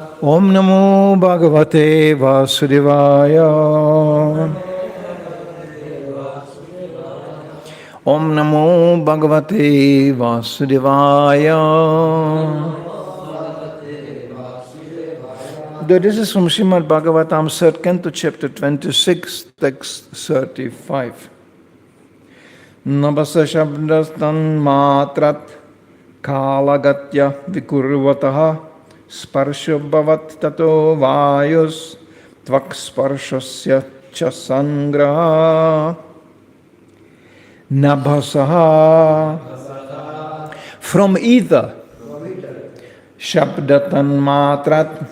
Om Namo Bhagavate Vasudevaya. Om Namo Bhagavate Vasudevaya. This is from Srimad Bhagavatam, 3rd Canto, chapter 26, text 35. Nabasa Shabdastan Matrat Kalagatya Vikurvataha Sparsho Bhavat Tato Vayus Tvak Sparshasya Cha Sangraha Nabhasaha. From either Shabdatan Matrat,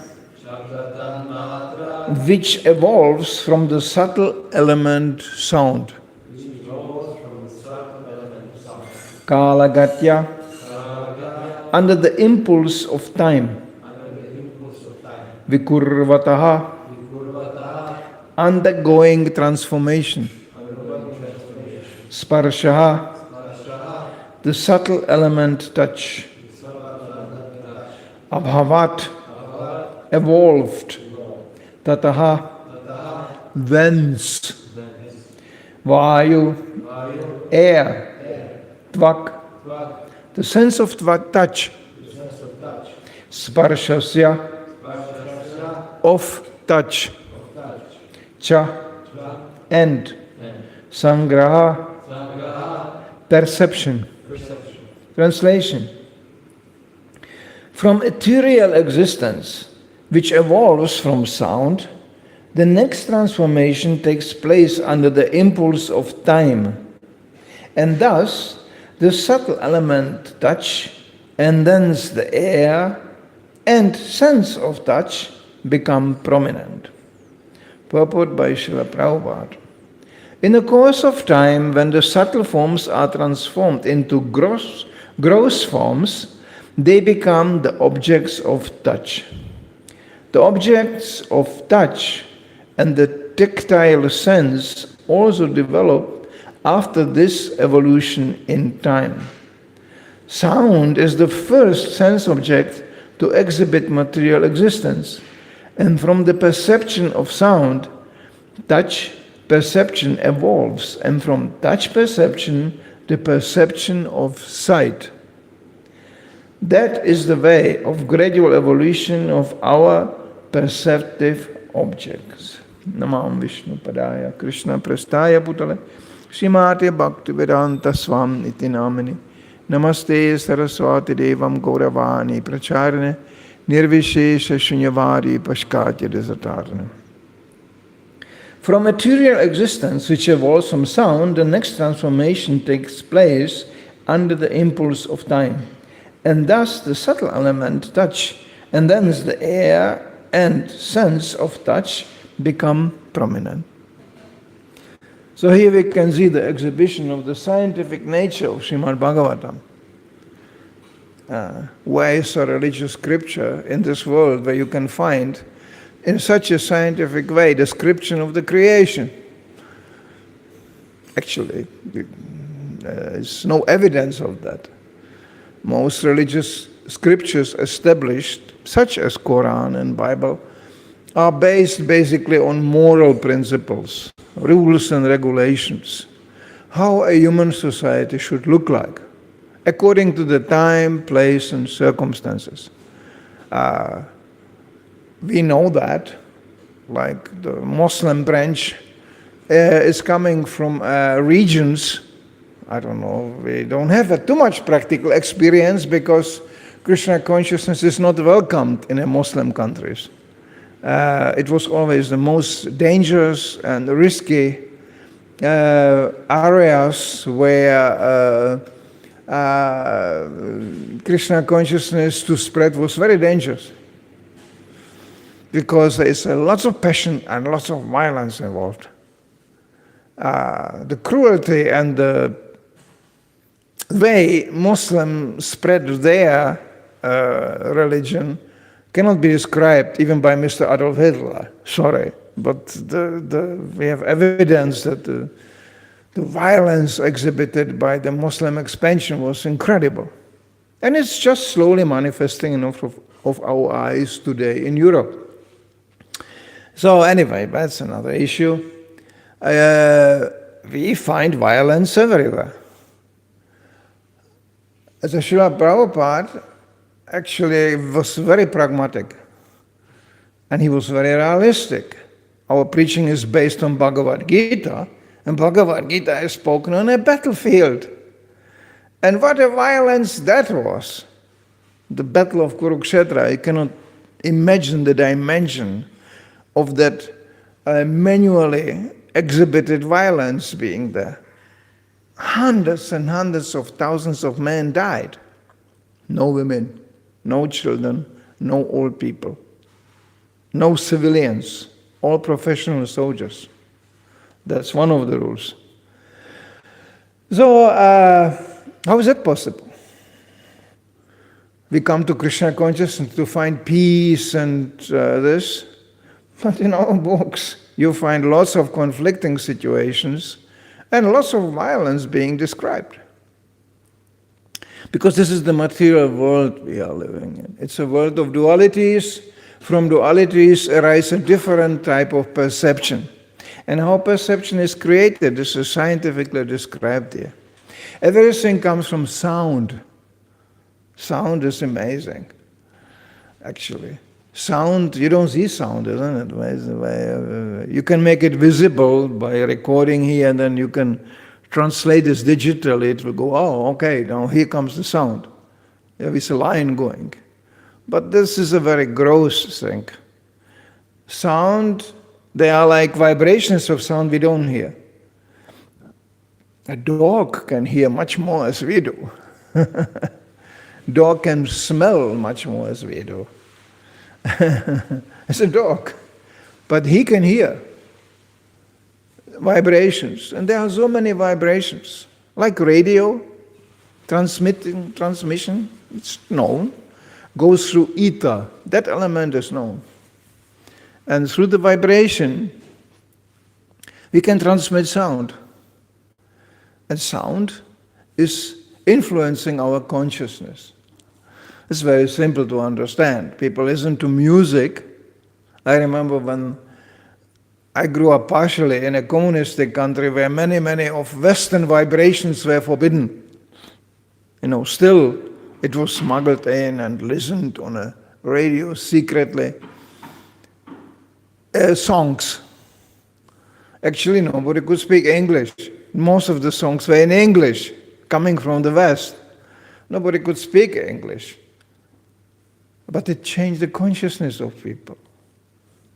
which evolves from the subtle element sound. Kalagatya, under the impulse of time. Vikurvataha, undergoing transformation. Sparshaha, the subtle element touch. Abhavat, evolved. Tataha, thence. Vayu, air. Tvak, the sense of touch. Sparshasya, of touch. Cha, and. Sangraha, perception. Translation. From ethereal existence, which evolves from sound, the next transformation takes place under the impulse of time. And thus, the subtle element touch, and thence the air and sense of touch become prominent. Purport by Srila Prabhupada. In the course of time, when the subtle forms are transformed into gross forms, they become the objects of touch. The objects of touch and the tactile sense also develop after this evolution in time. Sound is the first sense object to exhibit material existence, and from the perception of sound, touch perception evolves, and from touch perception, the perception of sight. That is the way of gradual evolution of our perceptive objects. Namam Vishnu Padaya Krishna Prastaya Putale Srimate Bhaktivedanta Swam Iti Namini Namaste Saraswati Devam Gauravani Pracharane Nirvishesha Shunyavadi Pashkatya Desatarane. From material existence, which evolves from sound, the next transformation takes place under the impulse of time. And thus the subtle element touch, and thence the air and sense of touch become prominent. So here we can see the exhibition of the scientific nature of Srimad Bhagavatam. Where is a religious scripture in this world where you can find in such a scientific way description of the creation? Actually, there's no evidence of that. Most religious scriptures established, such as Quran and Bible, are based basically on moral principles, rules and regulations, how a human society should look like, according to the time, place and circumstances. We know that, like the Muslim branch is coming from regions, I don't know, we don't have too much practical experience because Krishna consciousness is not welcomed in Muslim countries. It was always the most dangerous and risky areas where Krishna consciousness to spread was very dangerous, because there is lots of passion and lots of violence involved. The cruelty and the way Muslims spread their religion cannot be described even by Mr. Adolf Hitler. Sorry, but we have evidence that the violence exhibited by the Muslim expansion was incredible. And it's just slowly manifesting in of our eyes today in Europe. So anyway, that's another issue. We find violence everywhere. As a Srila Prabhupada actually was very pragmatic and he was very realistic. Our preaching is based on Bhagavad Gita, and Bhagavad Gita is spoken on a battlefield. And what a violence that was. The battle of Kurukshetra, you cannot imagine the dimension of that manually exhibited violence being there. Hundreds and hundreds of thousands of men died. No women, no children, no old people, no civilians, all professional soldiers. That's one of the rules. So, how is that possible? We come to Krishna consciousness to find peace and this, but in our books you find lots of conflicting situations and lots of violence being described. Because this is the material world we are living in. It's a world of dualities. From dualities arise a different type of perception. And how perception is created, this is scientifically described here. Everything comes from sound. Sound is amazing, actually. Sound, you don't see sound, isn't it? You can make it visible by recording here, and then you can translate this digitally. It will go, oh, okay, now here comes the sound. There is a line going. But this is a very gross thing. Sound, they are like vibrations of sound we don't hear. A dog can hear much more as we do. Dog can smell much more as we do. It's a dog. But he can hear vibrations. And there are so many vibrations. Like radio, transmission, it's known. Goes through ether. That element is known. And through the vibration, we can transmit sound. And sound is influencing our consciousness. It's very simple to understand. People listen to music. I remember when I grew up partially in a communistic country where many of Western vibrations were forbidden. Still it was smuggled in and listened on a radio secretly. Songs. Actually, nobody could speak English. Most of the songs were in English, coming from the West. Nobody could speak English. But it changed the consciousness of people,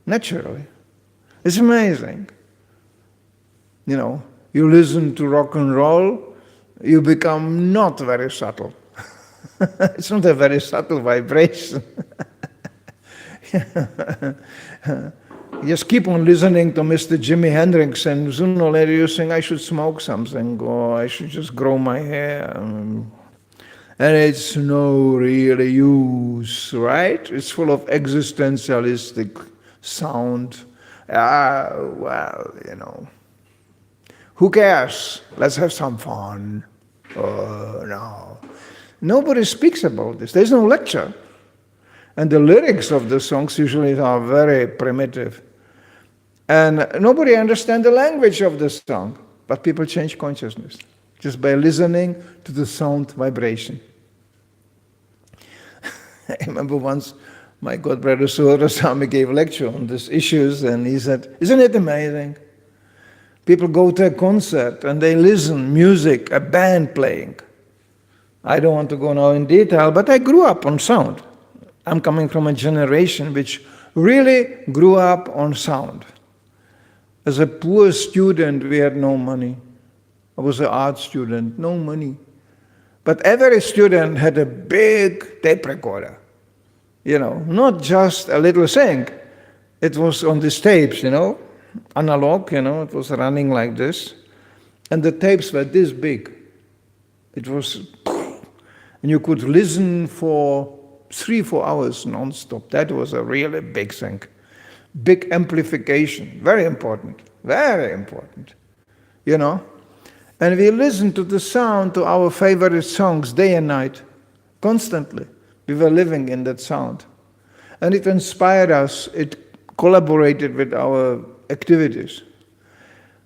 naturally. It's amazing. You listen to rock and roll, you become not very subtle. It's not a very subtle vibration. You just keep on listening to Mr. Jimi Hendrix, and sooner or later you think, I should smoke something, or I should just grow my hair. And it's no really use, right? It's full of existentialistic sound. Who cares? Let's have some fun. Oh, no. Nobody speaks about this. There's no lecture. And the lyrics of the songs usually are very primitive. And nobody understands the language of the song. But people change consciousness just by listening to the sound vibration. I remember once my godbrother Suharaswami gave a lecture on these issues, and he said, isn't it amazing? People go to a concert and they listen, music, a band playing. I don't want to go now in detail, but I grew up on sound. I'm coming from a generation which really grew up on sound. As a poor student, we had no money. I was an art student, no money. But every student had a big tape recorder. Not just a little thing. It was on these tapes, analog, it was running like this. And the tapes were this big. It was, and you could listen for 3-4 hours non-stop. That was a really big thing. Big amplification, very important, And we listened to the sound, to our favorite songs day and night, constantly. We were living in that sound. and it inspired us, it collaborated with our activities.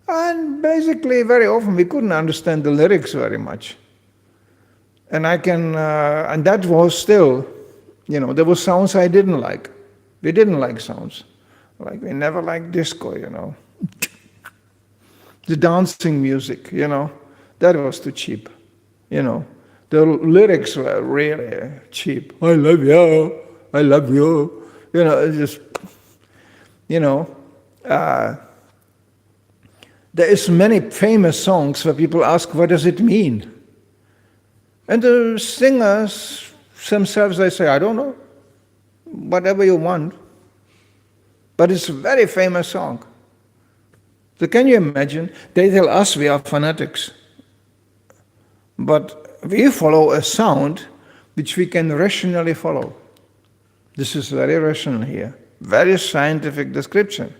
And basically, very often we couldn't understand the lyrics very much. And and that was still, there were sounds I didn't like. We didn't like sounds. Like we never liked disco, The dancing music, that was too cheap, The lyrics were really cheap. I love you, I love you. It's just, there is many famous songs where people ask, what does it mean? And the singers themselves, they say, I don't know, whatever you want. But it's a very famous song. So can you imagine? They tell us we are fanatics. But we follow a sound which we can rationally follow. This is very rational here. Very scientific description.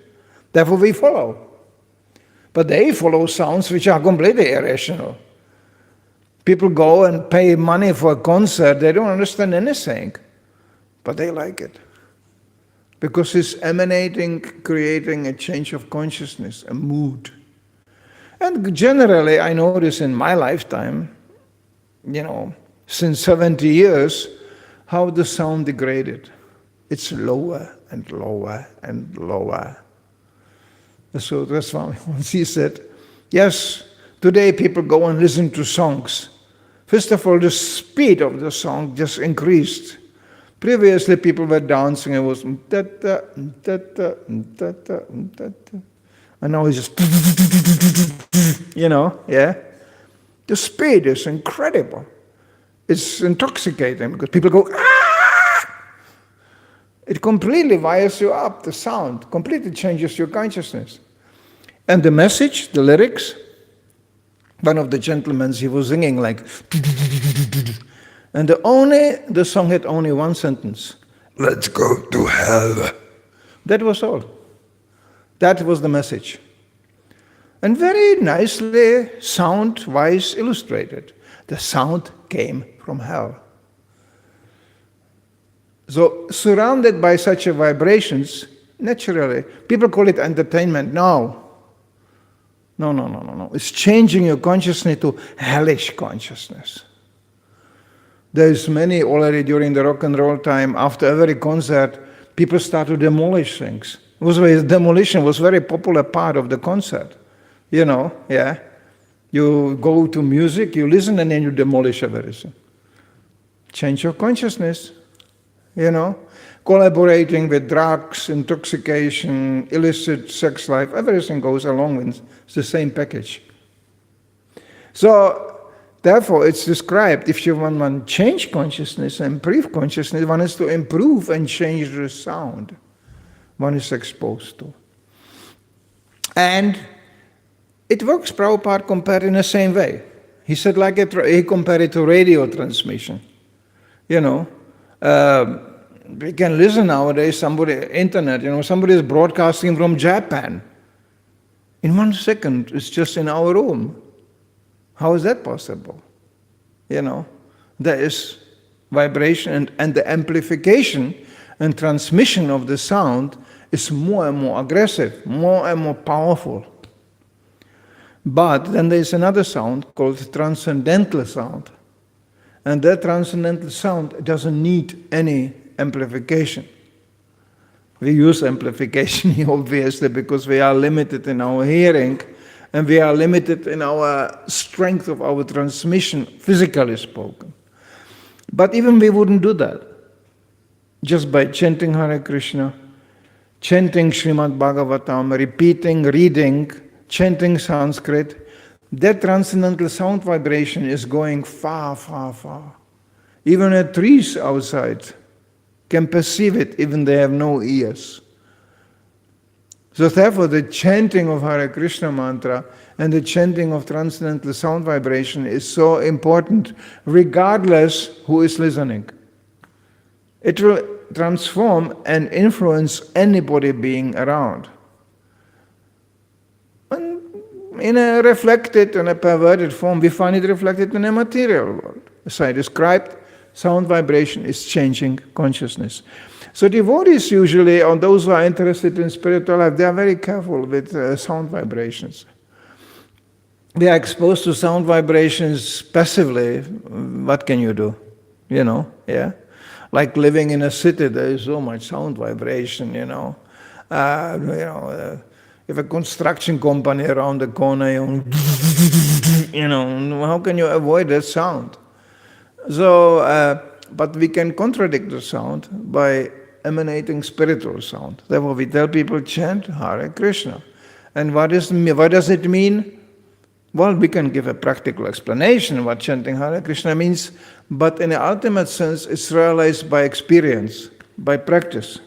Therefore we follow. But they follow sounds which are completely irrational. People go and pay money for a concert, they don't understand anything. But they like it. Because it's emanating, creating a change of consciousness, a mood. And generally, I notice in my lifetime, since 70 years, how the sound degraded. It's lower and lower and lower. So that's why once he said, yes, today people go and listen to songs. First of all, the speed of the song just increased. Previously, people were dancing, it was da-da, da-da, da-da, da-da. And now it's just, yeah. The speed is incredible. It's intoxicating because people go, ah! It completely wires you up, the sound, completely changes your consciousness. And the message, the lyrics, one of the gentlemen, he was singing like, and the song had only one sentence. Let's go to hell. That was all. That was the message. And very nicely, sound-wise illustrated. The sound came from hell. So, surrounded by such vibrations, naturally, people call it entertainment. No. No. It's changing your consciousness to hellish consciousness. There's many already during the rock and roll time, after every concert, people start to demolish things. Demolition was a very popular part of the concert. Yeah. You go to music, you listen, and then you demolish everything. Change your consciousness, Collaborating with drugs, intoxication, illicit sex life, everything goes along with the same package. So, therefore, it's described, if you want to change consciousness, improve consciousness, one is to improve and change the sound one is exposed to. And it works, Prabhupada compared in the same way. He said he compared it to radio transmission. We can listen nowadays, internet, somebody is broadcasting from Japan. In 1 second, it's just in our room. How is that possible? There is vibration and the amplification and transmission of the sound is more and more aggressive, more and more powerful. But then there's another sound called transcendental sound. And that transcendental sound doesn't need any amplification. We use amplification obviously because we are limited in our hearing and we are limited in our strength of our transmission, physically spoken. But even we wouldn't do that. Just by chanting Hare Krishna, chanting Srimad Bhagavatam, repeating, reading, chanting Sanskrit, that transcendental sound vibration is going far, far, far. Even the trees outside can perceive it, even they have no ears. So therefore, the chanting of Hare Krishna mantra and the chanting of transcendental sound vibration is so important, regardless who is listening. It will transform and influence anybody being around. And in a reflected and a perverted form, we find it reflected in a material world. As I described, sound vibration is changing consciousness. So devotees usually, or those who are interested in spiritual life, they are very careful with sound vibrations. They are exposed to sound vibrations passively. What can you do? Yeah? Like living in a city, there is so much sound vibration, if a construction company around the corner, how can you avoid that sound? So, but we can contradict the sound by emanating spiritual sound. Therefore, we tell people chant Hare Krishna. And what does it mean? Well, we can give a practical explanation what chanting Hare Krishna means, but in the ultimate sense, it's realized by experience, by practice,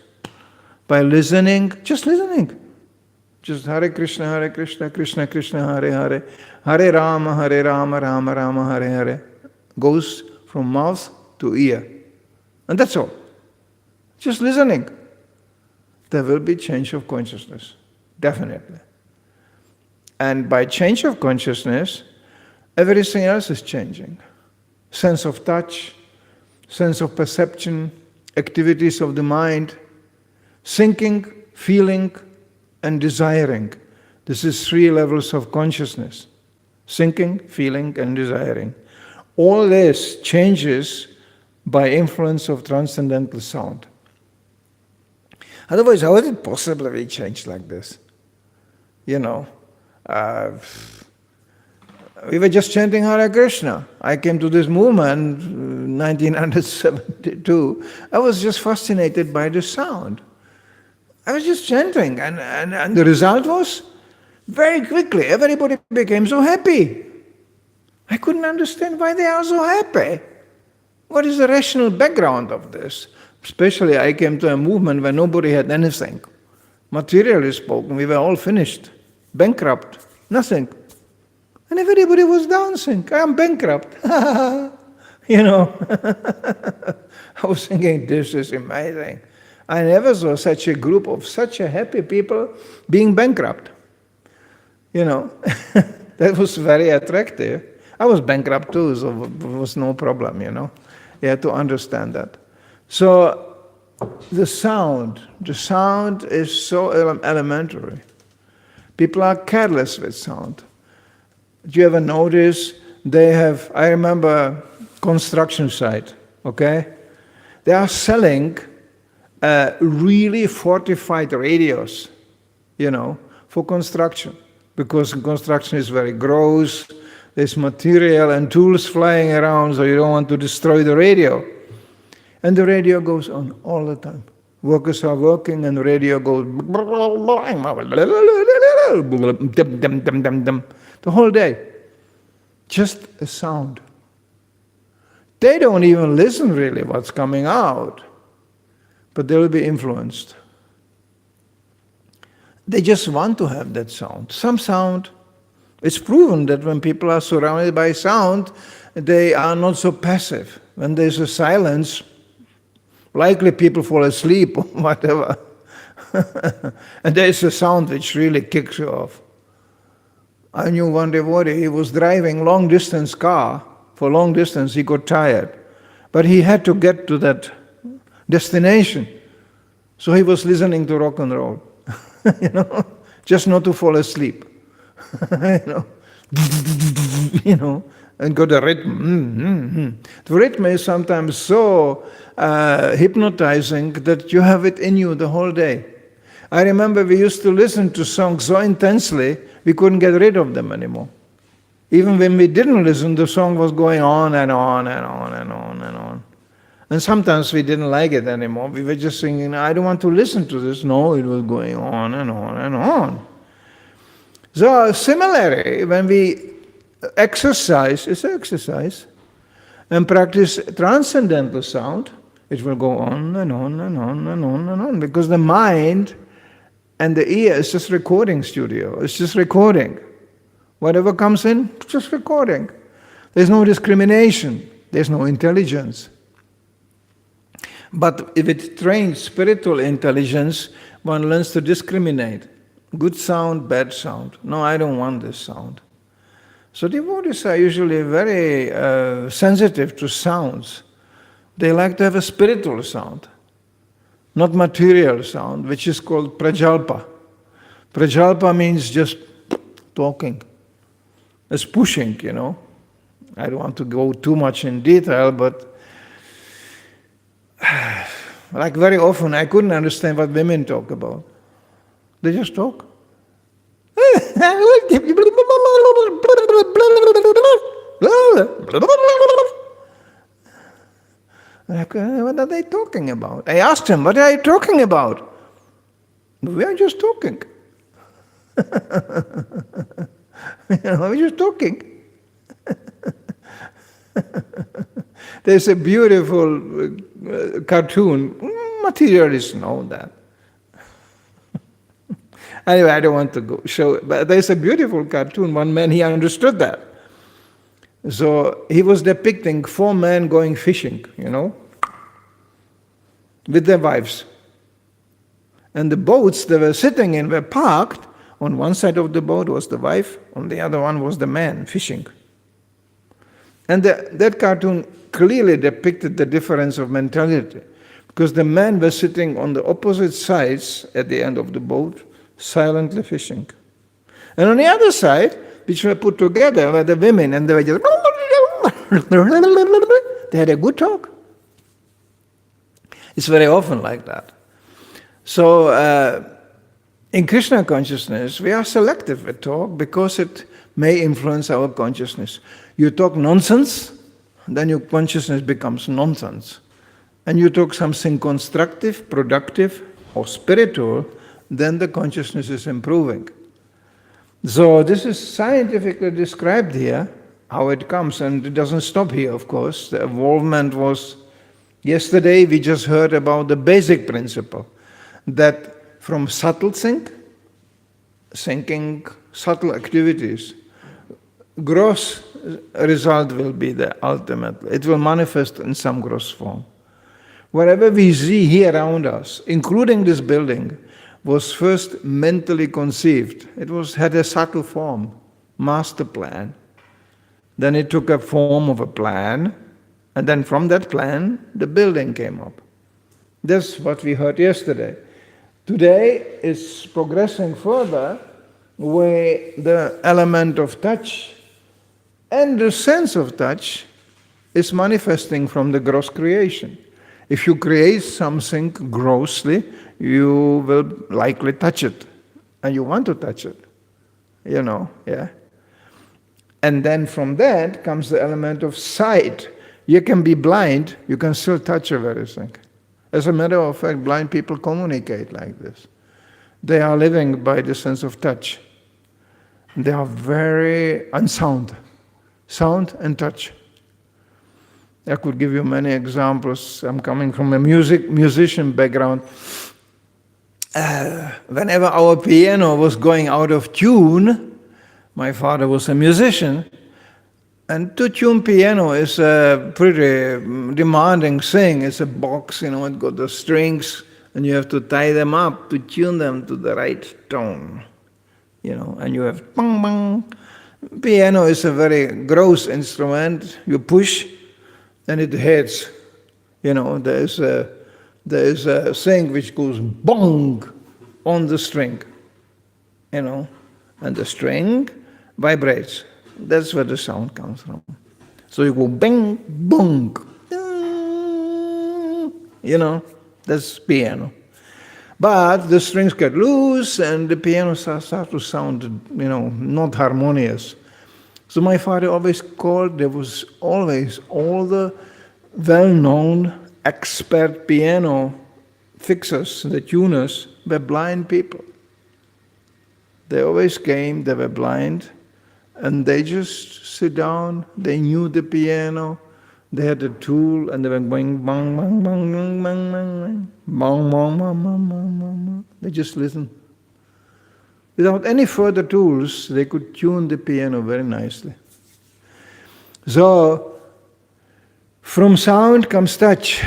by listening, just listening. Just Hare Krishna, Krishna Krishna, Hare Hare, Hare Rama, Rama Rama, Hare Hare. Goes from mouth to ear. And that's all. Just listening. There will be change of consciousness. Definitely. And by change of consciousness, everything else is changing. Sense of touch, sense of perception, activities of the mind, thinking, feeling, and desiring. This is 3 levels of consciousness. Thinking, feeling, and desiring. All this changes by influence of transcendental sound. Otherwise, how is it possible we change like this? We were just chanting Hare Krishna. I came to this movement 1972. I was just fascinated by the sound. I was just chanting, and the result was, very quickly, everybody became so happy. I couldn't understand why they are so happy. What is the rational background of this? Especially I came to a movement where nobody had anything. Materially spoken, we were all finished, bankrupt, nothing. And everybody was dancing. I'm bankrupt. I was thinking, this is amazing. I never saw such a group of such a happy people being bankrupt. That was very attractive. I was bankrupt too, so it was no problem, You had to understand that. So the sound is so elementary. People are careless with sound. Do you ever notice I remember construction site, okay? They are selling really fortified radios, for construction. Because construction is very gross, there's material and tools flying around, so you don't want to destroy the radio. And the radio goes on all the time. Workers are working and the radio goes the whole day. Just a sound. They don't even listen really what's coming out, but they will be influenced. They just want to have that sound. Some sound. It's proven that when people are surrounded by sound, they are not so passive. When there's a silence, likely people fall asleep or whatever. And there's a sound which really kicks you off. I knew one devotee, he was driving long-distance car. For long distance, he got tired. But he had to get to that destination. So he was listening to rock and roll. Just not to fall asleep. And got a rhythm. The rhythm is sometimes so hypnotizing that you have it in you the whole day. I remember we used to listen to songs so intensely, we couldn't get rid of them anymore. Even when we didn't listen, the song was going on and on and on and on and on. And sometimes we didn't like it anymore. We were just singing, I don't want to listen to this. No, it was going on and on and on. So similarly, when we exercise, it's exercise, and practice transcendental sound, it will go on and on and on and on and on, because the mind and the ear is just recording studio. It's just recording. Whatever comes in, just recording. There's no discrimination. There's no intelligence. But if it trains spiritual intelligence, one learns to discriminate. Good sound, bad sound. No, I don't want this sound. So devotees are usually very sensitive to sounds. They like to have a spiritual sound. not material sound, which is called prajalpa. Prajalpa means just talking. It's pushing, I don't want to go too much in detail, but like very often I couldn't understand what women talk about. They just talk. Like, what are they talking about? I asked him, what are you talking about? We are just talking. We're just talking. There's a beautiful cartoon. Materialists know that. Anyway, I don't want to show it, but there's a beautiful cartoon. One man, he understood that. So he was depicting 4 men going fishing, with their wives. And the boats they were sitting in were parked. On one side of the boat was the wife, on the other one was the man fishing. And that cartoon clearly depicted the difference of mentality, because the men were sitting on the opposite sides at the end of the boat, silently fishing. And on the other side, which were put together, were the women, and they were just... They had a good talk. It's very often like that. So, in Krishna consciousness, we are selective with talk because it may influence our consciousness. You talk nonsense, then your consciousness becomes nonsense. And you talk something constructive, productive, or spiritual, then the consciousness is improving. So this is scientifically described here, how it comes, and it doesn't stop here, of course. The evolvement was... Yesterday we just heard about the basic principle, that from subtle thinking subtle activities, gross result will be the ultimate. It will manifest in some gross form. Whatever we see here around us, including this building, was first mentally conceived. It had a subtle form, master plan. Then it took a form of a plan, and then from that plan, the building came up. That's what we heard yesterday. Today is progressing further, where the element of touch and the sense of touch is manifesting from the gross creation. If you create something grossly, you will likely touch it, and you want to touch it, yeah. And then from that comes the element of sight. You can be blind, you can still touch everything. As a matter of fact, blind people communicate like this. They are living by the sense of touch. They are very unsound, sound and touch. I could give you many examples. I'm coming from a musician background. Whenever our piano was going out of tune, my father was a musician, and to tune piano is a pretty demanding thing. It's a box, it got the strings, and you have to tie them up to tune them to the right tone. And you have bang, bang. Piano is a very gross instrument. You push, and it hits. There is a thing which goes bong on the string, and the string vibrates. That's where the sound comes from. So you go bang, bong, that's piano. But the strings get loose and the piano starts to sound, not harmonious. So my father always there was always all the well-known expert piano fixers, the tuners, were blind people. They always came, they were blind, and they just sit down, they knew the piano, they had a tool, and they were going bang, bang, bang, bang, bang, bang, bang, bang, bang, bang, bang, bang. They just listened. Without any further tools, they could tune the piano very nicely. So, from sound comes touch.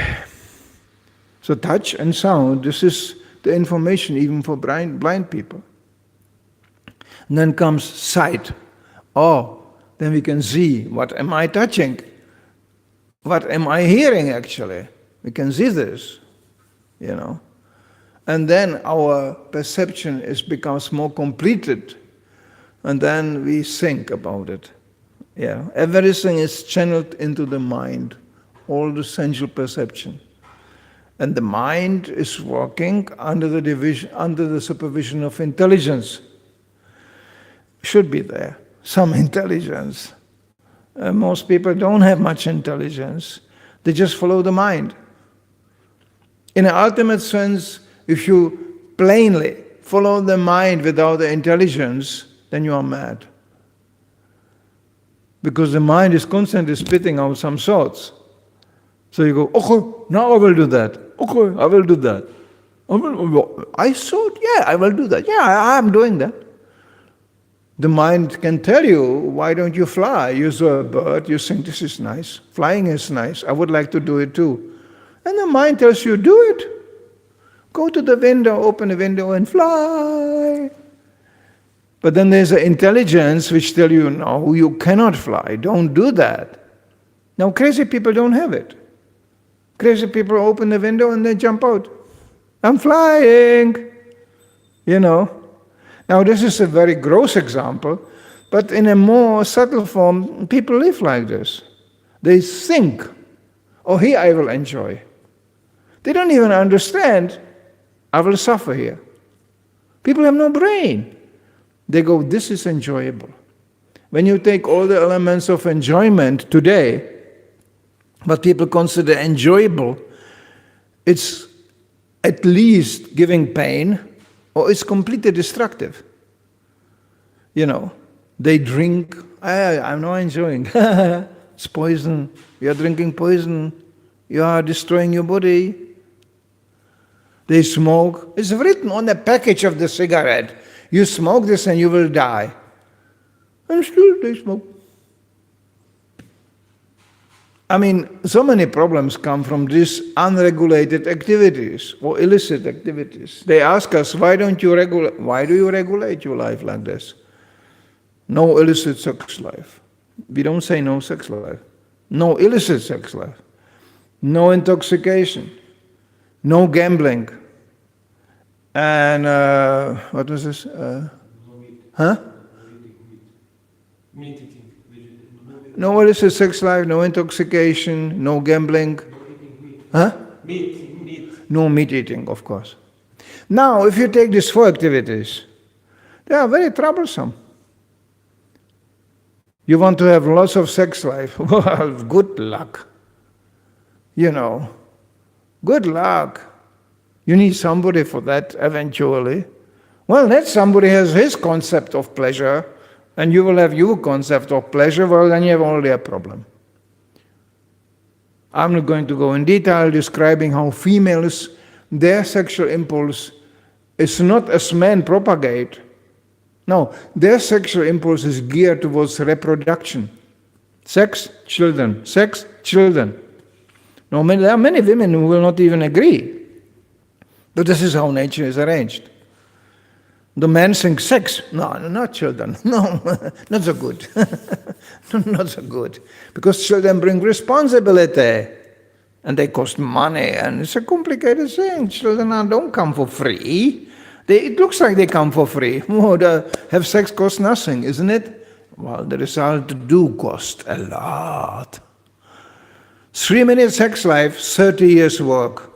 So touch and sound, this is the information even for blind people. And then comes sight. Then we can see, what am I touching? What am I hearing actually? We can see this, And then our perception becomes more completed. And then we think about it. Yeah, everything is channeled into the mind, all the sensual perception. And the mind is working under the supervision of intelligence. Should be there, some intelligence. Most people don't have much intelligence. They just follow the mind. In an ultimate sense, if you plainly follow the mind without the intelligence, then you are mad. Because the mind is constantly spitting out some thoughts. So you go, okay, now I will do that. Okay, I will do that. I thought, yeah, I will do that. Yeah, I am doing that. The mind can tell you, why don't you fly? You saw a bird, you think this is nice. Flying is nice. I would like to do it too. And the mind tells you, do it. Go to the window, open the window and fly. But then there's an intelligence which tells you, no, you cannot fly. Don't do that. Now crazy people don't have it. Crazy people open the window and they jump out. I'm flying. Now this is a very gross example, but in a more subtle form, people live like this. They think, oh, here I will enjoy. They don't even understand, I will suffer here. People have no brain. They go, this is enjoyable. When you take all the elements of enjoyment today, what people consider enjoyable, it's at least giving pain, or it's completely destructive. They drink, I'm not enjoying. It's poison. You're drinking poison. You are destroying your body. They smoke. It's written on the package of the cigarette. You smoke this and you will die. And still they smoke. So many problems come from these unregulated activities or illicit activities. They ask us, why do you regulate your life like this? No illicit sex life. We don't say no sex life. No illicit sex life. No intoxication. No gambling. And what was this? Meat eating. No illicit sex life, no intoxication, no gambling. Meat. No meat eating, of course. Now, if you take these 4 activities, they are very troublesome. You want to have lots of sex life? Well, good luck. Good luck. You need somebody for that eventually. Well, that somebody has his concept of pleasure, and you will have your concept of pleasure, well, then you have only a problem. I'm not going to go in detail describing how females, their sexual impulse is not as men propagate. No, their sexual impulse is geared towards reproduction. Sex, children. Sex, children. Now, there are many women who will not even agree. But this is how nature is arranged. The men think sex, no, not children, no, not so good, not so good. Because children bring responsibility, and they cost money, and it's a complicated thing. Children don't come for free. It looks like they come for free. Oh, have sex cost nothing, isn't it? Well, the result do cost a lot. 3 minutes sex life, 30 years work.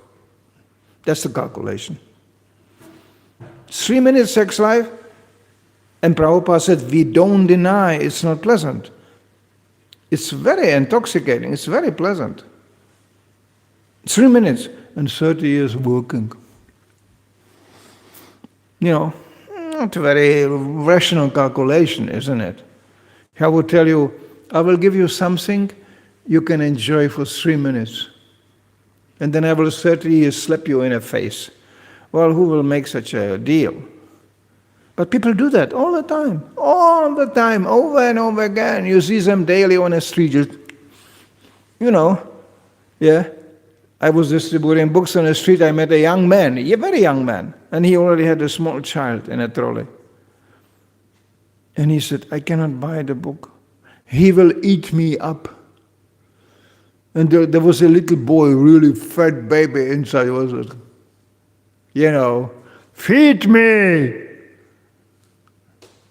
That's the calculation. 3 minutes sex life, and Prabhupada said, we don't deny it's not pleasant. It's very intoxicating, it's very pleasant. 3 minutes and 30 years working. Not a very rational calculation, isn't it? I would tell you, I will give you something you can enjoy for 3 minutes. And then I will 30 years slap you in the face. Well, who will make such a deal? But people do that all the time, over and over again. You see them daily on the street, just, yeah. I was distributing books on the street, I met a young man, a very young man, and he already had a small child in a trolley. And he said, I cannot buy the book. He will eat me up. And there was a little boy, really fat baby inside. feed me.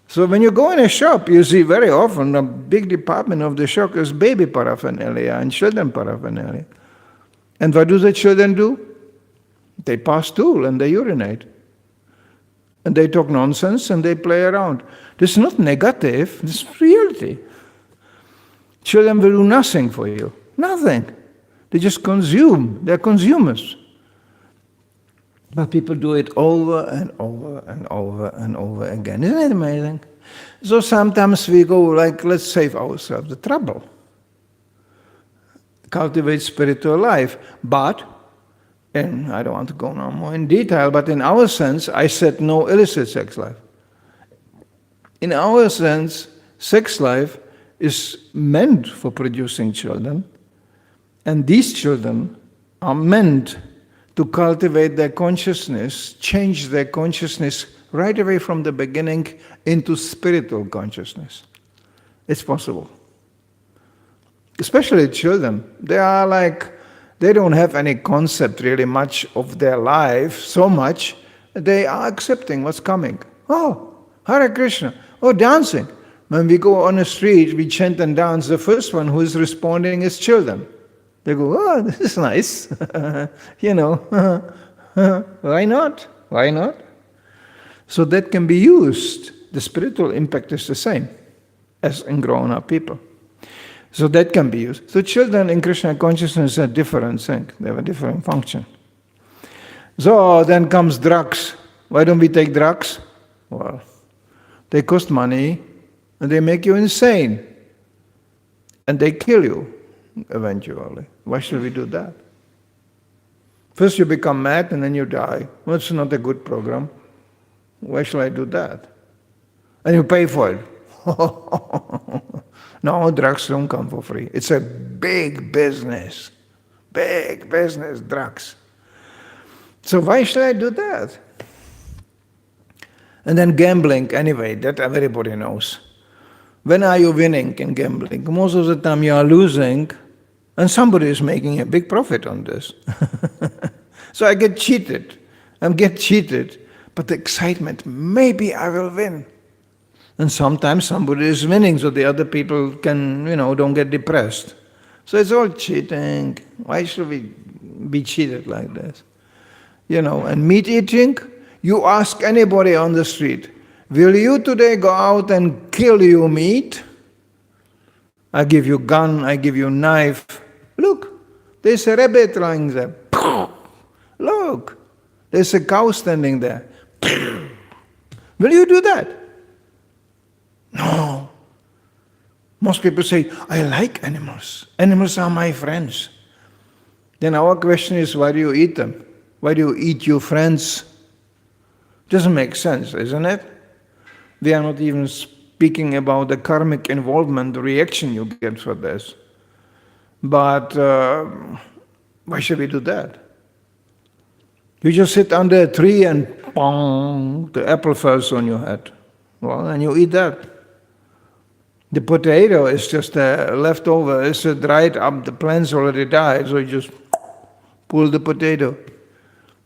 So when you go in a shop, you see very often a big department of the shop is baby paraphernalia and children paraphernalia. And what do the children do? They pass stool and they urinate. And they talk nonsense and they play around. This is not negative, this is reality. Children will do nothing for you. Nothing. They just consume. They're consumers. But people do it over and over and over and over again. Isn't it amazing? So sometimes we go like, let's save ourselves the trouble. Cultivate spiritual life. But, and I don't want to go now more in detail, but in our sense, I said no illicit sex life. In our sense, sex life is meant for producing children, and these children are meant to cultivate their consciousness, change their consciousness right away from the beginning into spiritual consciousness. It's possible. Especially children. They are like, they don't have any concept really much of their life, so much, they are accepting what's coming. Oh, Hare Krishna. Oh, dancing. When we go on the street, we chant and dance, the first one who is responding is children. They go, oh, this is nice. Why not? Why not? So that can be used. The spiritual impact is the same as in grown-up people. So that can be used. So children in Krishna consciousness are different thing. They have a different function. So then comes drugs. Why don't we take drugs? Well, they cost money and they make you insane. And they kill you eventually. Why should we do that? First you become mad and then you die. Well, it's not a good program. Why should I do that? And you pay for it. No, drugs don't come for free. It's a big business. Big business, drugs. So why should I do that? And then gambling, anyway, that everybody knows. When are you winning in gambling? Most of the time you are losing, and somebody is making a big profit on this. So I get cheated. But the excitement, maybe I will win. And sometimes somebody is winning, so the other people can, don't get depressed. So it's all cheating. Why should we be cheated like this? And meat eating, you ask anybody on the street, will you today go out and kill your meat? I give you gun, I give you knife. Look, there's a rabbit lying there. Look, there's a cow standing there. Will you do that? No. Most people say, I like animals. Animals are my friends. Then our question is, why do you eat them? Why do you eat your friends? Doesn't make sense, isn't it? We are not even speaking about the karmic involvement, the reaction you get for this. But why should we do that? You just sit under a tree and pong, the apple falls on your head. Well, and you eat that. The potato is just a leftover, it's dried up, the plant's already died, so you just pull the potato.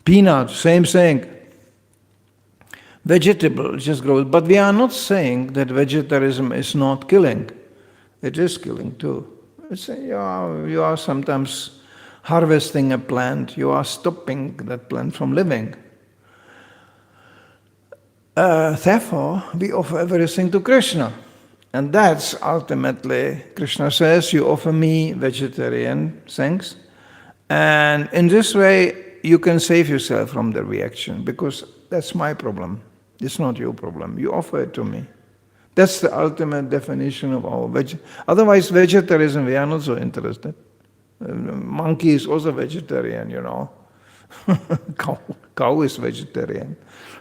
Peanut, same thing. Vegetable just grows. But we are not saying that vegetarianism is not killing. It is killing too. You are sometimes harvesting a plant, you are stopping that plant from living. Therefore, we offer everything to Krishna. And that's ultimately, Krishna says, you offer me vegetarian things. And in this way, you can save yourself from the reaction, because that's my problem. It's not your problem. You offer it to me. That's the ultimate definition of our Otherwise, vegetarianism, we are not so interested. Monkey is also vegetarian, Cow is vegetarian.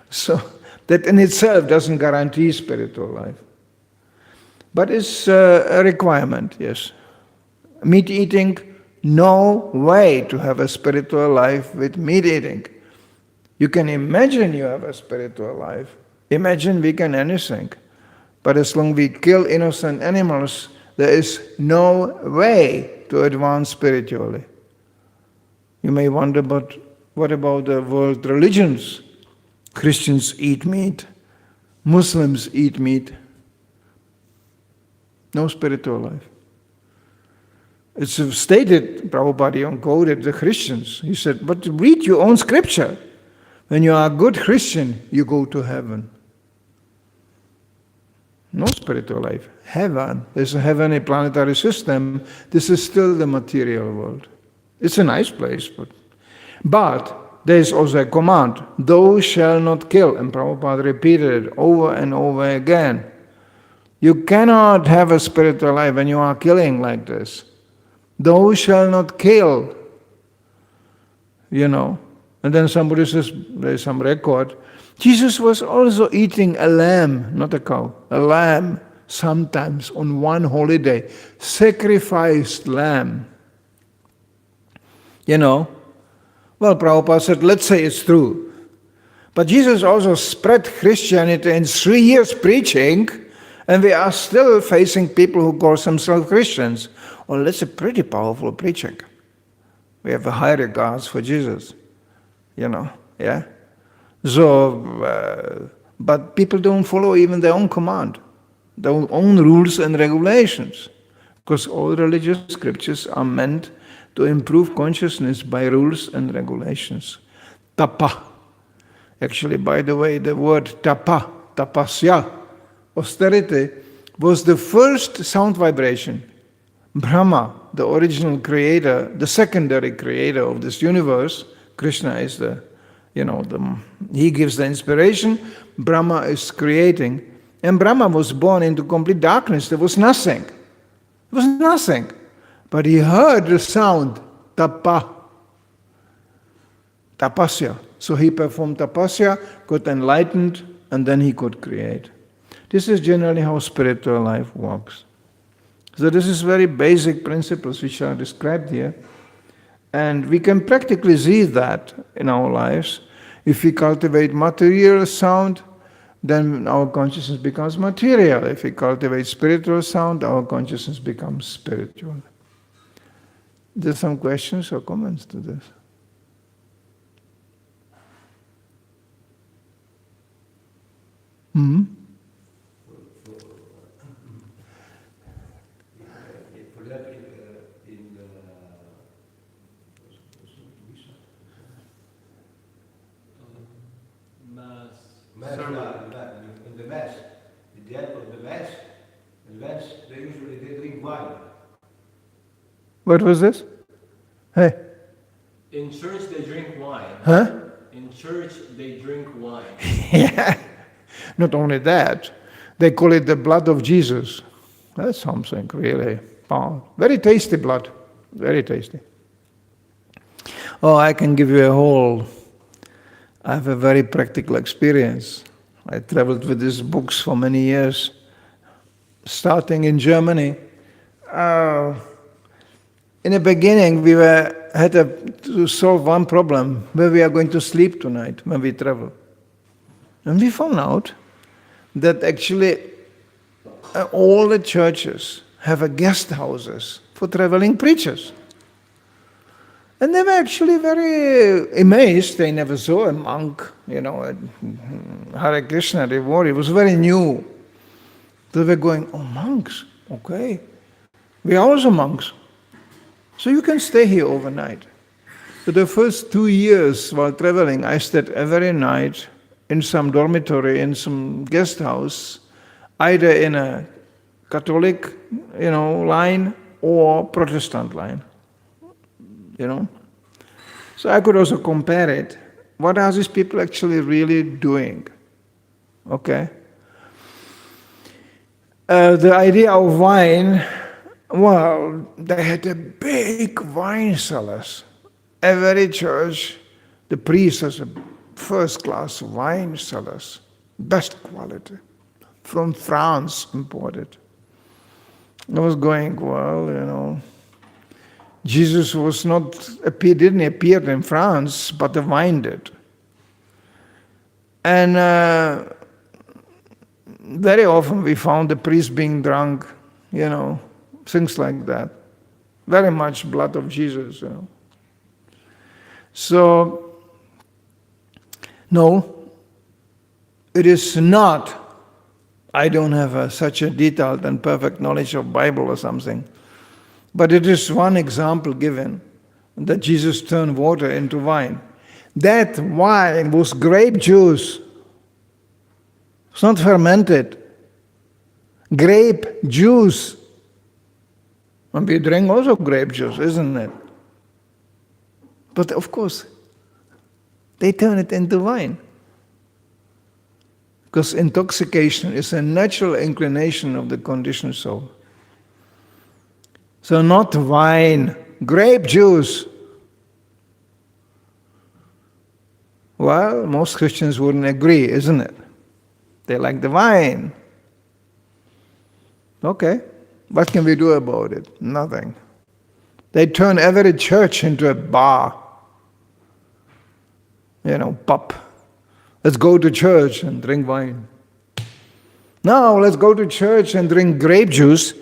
So that in itself doesn't guarantee spiritual life. But it's a requirement, yes. Meat eating, no way to have a spiritual life with meat eating. You can imagine you have a spiritual life. Imagine we can anything. But as long as we kill innocent animals, there is no way to advance spiritually. You may wonder, but What about the world religions? Christians eat meat, Muslims eat meat. No spiritual life. It's stated, Prabhupada quoted the Christians. He said, but read your own scripture. When you are a good Christian, you go to heaven. No spiritual life. Heaven. There's a heavenly planetary system. This is still the material world. It's a nice place, but there is also a command, thou shalt not kill. And Prabhupada repeated it over and over again. You cannot have a spiritual life when you are killing like this. Thou shalt not kill. And then somebody says, there's some record, Jesus was also eating a lamb, not a cow, a lamb sometimes on one holiday, sacrificed lamb. Well, Prabhupada said, let's say it's true. But Jesus also spread Christianity in 3 years preaching, and we are still facing people who call themselves Christians. Well, that's a pretty powerful preaching. We have a high regards for Jesus, yeah? So, but people don't follow even their own command, their own rules and regulations, because all religious scriptures are meant to improve consciousness by rules and regulations. Tapa. Actually, by the way, the word tapa, tapasya, austerity, was the first sound vibration. Brahma, the original creator, the secondary creator of this universe, Krishna is he gives the inspiration, Brahma is creating, and Brahma was born into complete darkness. There was nothing. There was nothing. But he heard the sound, tapa, tapasya. So he performed tapasya, got enlightened, and then he could create. This is generally how spiritual life works. So this is very basic principles which are described here. And we can practically see that in our lives. If we cultivate material sound, then our consciousness becomes material. If we cultivate spiritual sound, our consciousness becomes spiritual. There's some questions or comments to this? Hmm? In the Mass, at the end of the Mass, they drink wine. What was this? Hey. In church they drink wine. Huh? In church they drink wine. Yeah. Not only that, they call it the blood of Jesus. That's something really powerful. Very tasty blood. Very tasty. Oh, I can give you I have a very practical experience. I traveled with these books for many years, starting in Germany. In the beginning, we had to solve one problem, where we are going to sleep tonight when we travel. And we found out that actually all the churches have guest houses for traveling preachers. And they were actually very amazed. They never saw a monk, Hare Krishna devotee. It was very new. They were going, oh, monks, okay. We are also monks. So you can stay here overnight. For the first 2 years while traveling, I stayed every night in some dormitory, in some guest house, either in a Catholic, line or Protestant line. So I could also compare it. What are these people actually really doing? Okay. The idea of wine, well, they had a big wine cellars. Every church, the priest has a first-class wine cellars, best quality, from France imported. I was going, well, Jesus didn't appear in France, but the wine did. And very often we found the priest being drunk, things like that. Very much blood of Jesus, So No, it is not. I don't have such a detailed and perfect knowledge of Bible or something. But it is one example given that Jesus turned water into wine. That wine was grape juice. It's not fermented. Grape juice. And we drink also grape juice, isn't it? But of course, they turn it into wine. Because intoxication is a natural inclination of the conditioned soul. So not wine, grape juice. Well, most Christians wouldn't agree, isn't it? They like the wine. Okay, what can we do about it? Nothing. They turn every church into a bar. Pub. Let's go to church and drink wine. Now let's go to church and drink grape juice,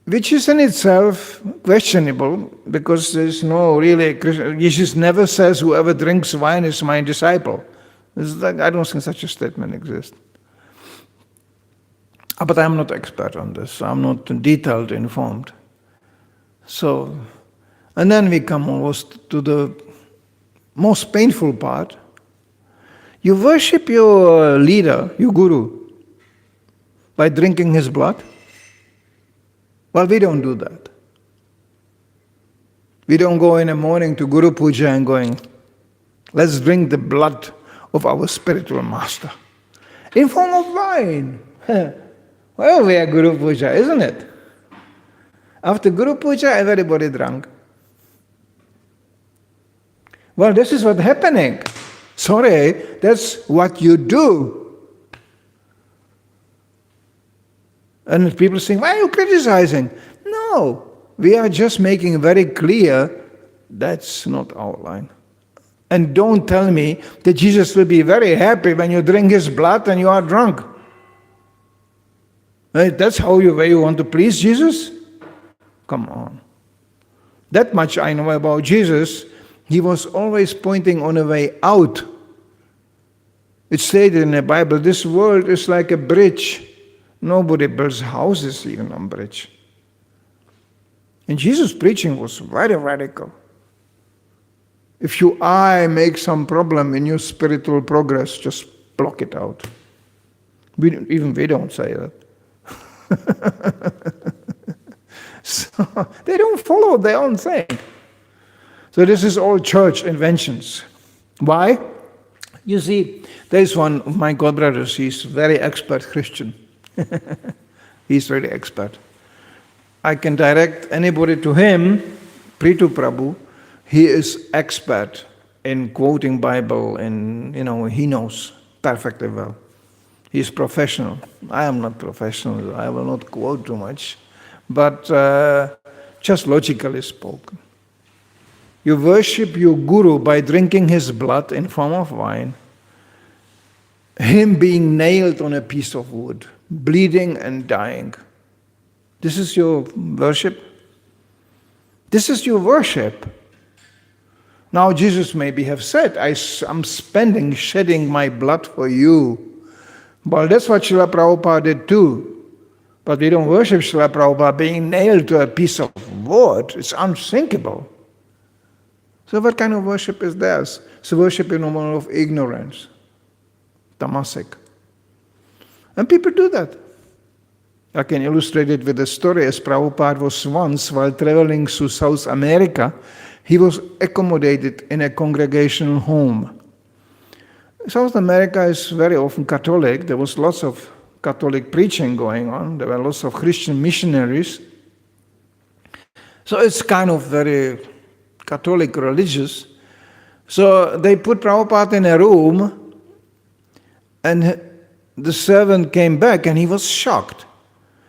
which is in itself questionable, because there's no really, Jesus never says whoever drinks wine is my disciple. I don't think such a statement exists. But I'm not expert on this. I'm not detailed informed. So, and then we come almost to the most painful part. You worship your leader, your guru, by drinking his blood. Well, we don't do that. We don't go in the morning to Guru Puja and going, let's drink the blood of our spiritual master in form of wine. Well, we are Guru Puja, isn't it? After Guru Puja, everybody drank. Well, this is what's happening. Sorry, that's what you do. And people say, why are you criticizing? No, we are just making very clear that's not our line. And don't tell me that Jesus will be very happy when you drink his blood and you are drunk. Right? That's how way you want to please Jesus? Come on. That much I know about Jesus. He was always pointing on a way out. It's stated in the Bible, this world is like a bridge. Nobody builds houses even on bridge. And Jesus' preaching was very radical. If your eye makes some problem in your spiritual progress, just block it out. We don't say that. So they don't follow their own thing. So this is all church inventions. Why? You see, there's one of my godbrothers, he's very expert Christian. He's really expert. I can direct anybody to him, Pritu Prabhu. He is expert in quoting Bible and, he knows perfectly well. He's professional. I am not professional. I will not quote too much. But just logically spoken. You worship your guru by drinking his blood in form of wine, him being nailed on a piece of wood, bleeding and dying. This is your worship? This is your worship. Now Jesus maybe have said, I'm shedding my blood for you. Well, that's what Srila Prabhupada did too. But we don't worship Srila Prabhupada being nailed to a piece of wood. It's unthinkable. So what kind of worship is theirs? It's worship in a manner of ignorance. Tamasic. And people do that. I can illustrate it with a story. As Prabhupada was once, while traveling through South America, he was accommodated in a congregational home. South America is very often Catholic. There was lots of Catholic preaching going on. There were lots of Christian missionaries. So it's kind of very Catholic religious. So they put Prabhupada in a room, and the servant came back and he was shocked.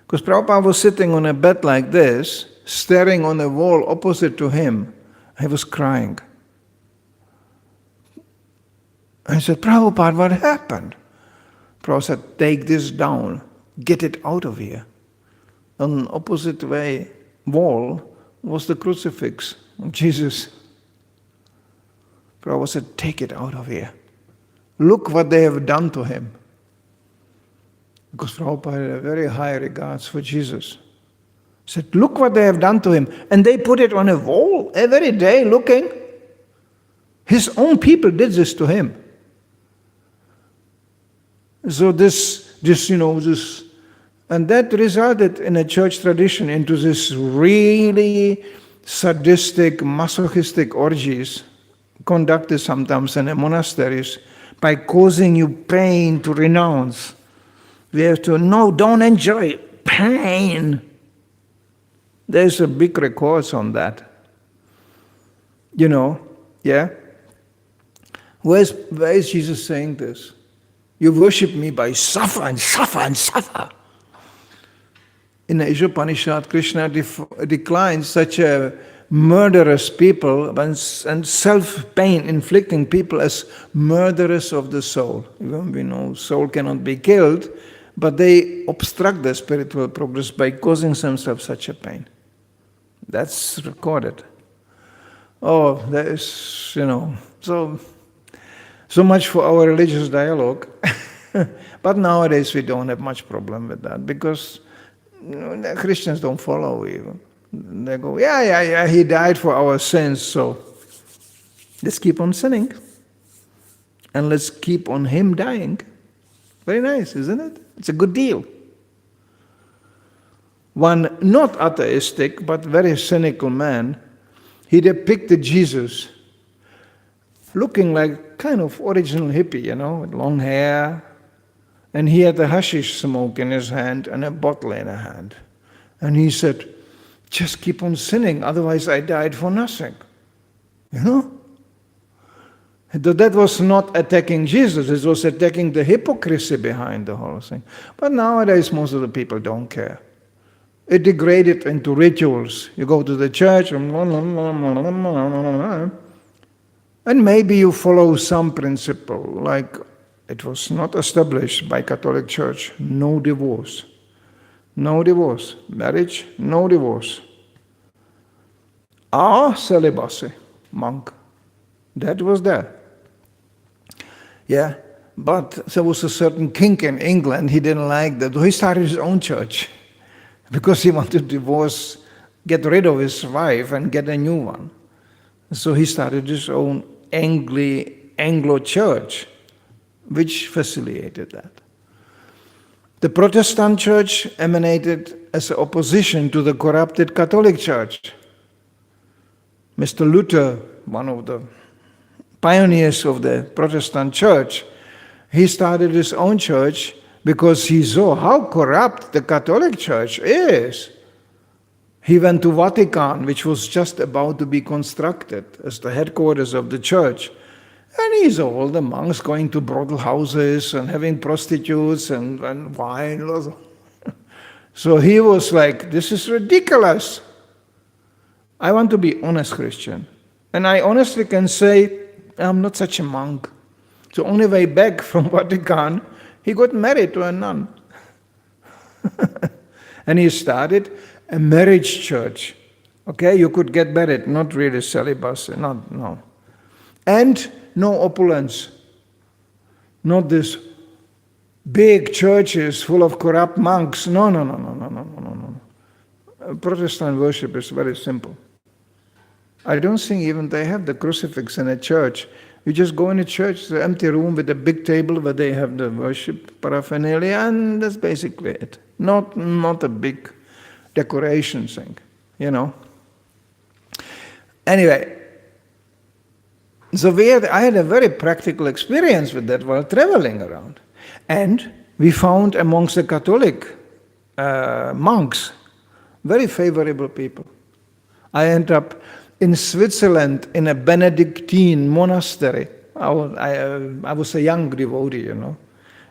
Because Prabhupada was sitting on a bed like this, staring on a wall opposite to him. He was crying. And he said, Prabhupada, what happened? Prabhupada said, take this down, get it out of here. On the opposite wall was the crucifix of Jesus. Prabhupada said, take it out of here. Look what they have done to him. Because Prabhupada had very high regards for Jesus. He said, look what they have done to him. And they put it on a wall every day looking. His own people did this to him. So and that resulted in a church tradition into this really sadistic, masochistic orgies conducted sometimes in the monasteries by causing you pain to renounce. We have to, no, don't enjoy pain. There's a big records on that. Yeah? Where is Jesus saying this? You worship me by suffer and suffer and suffer. In the Ishopanishad, Krishna declines such a murderous people and self-pain inflicting people as murderers of the soul. Even we know soul cannot be killed, but they obstruct the spiritual progress by causing themselves such a pain. That's recorded. Oh, there is, so much for our religious dialogue. But nowadays we don't have much problem with that because the Christians don't follow even. They go, yeah, he died for our sins, so let's keep on sinning. And let's keep on him dying. Very nice, isn't it? It's a good deal. One not atheistic but very cynical man, he depicted Jesus looking like kind of original hippie, with long hair. And he had a hashish smoke in his hand and a bottle in a hand. And he said, just keep on sinning, otherwise I died for nothing. That was not attacking Jesus, it was attacking the hypocrisy behind the whole thing. But nowadays most of the people don't care. It degraded into rituals. You go to the church, and maybe you follow some principle, like it was not established by Catholic Church, no divorce. No divorce. Marriage, no divorce. Celibacy, monk. That was there. Yeah, but there was a certain king in England, he didn't like that. He started his own church because he wanted to divorce, get rid of his wife and get a new one. So he started his own Anglo church, which facilitated that. The Protestant church emanated as an opposition to the corrupted Catholic church. Mr. Luther, one of the pioneers of the Protestant church, he started his own church because he saw how corrupt the Catholic church is. He went to Vatican, which was just about to be constructed as the headquarters of the church. And he saw all the monks going to brothel houses and having prostitutes and wine. So he was like, this is ridiculous. I want to be honest Christian. And I honestly can say, I'm not such a monk. So on the way back from Vatican, he got married to a nun. And he started a marriage church. Okay, you could get married, not really celibacy, no. And no opulence. Not this big churches full of corrupt monks. No. Protestant worship is very simple. I don't think even they have the crucifix in a church. You just go in a church, it's an empty room with a big table where they have the worship paraphernalia, and that's basically it. Not a big decoration thing, Anyway, so I had a very practical experience with that while traveling around. And we found amongst the Catholic monks very favorable people. I ended up in Switzerland in a Benedictine monastery. I was a young devotee,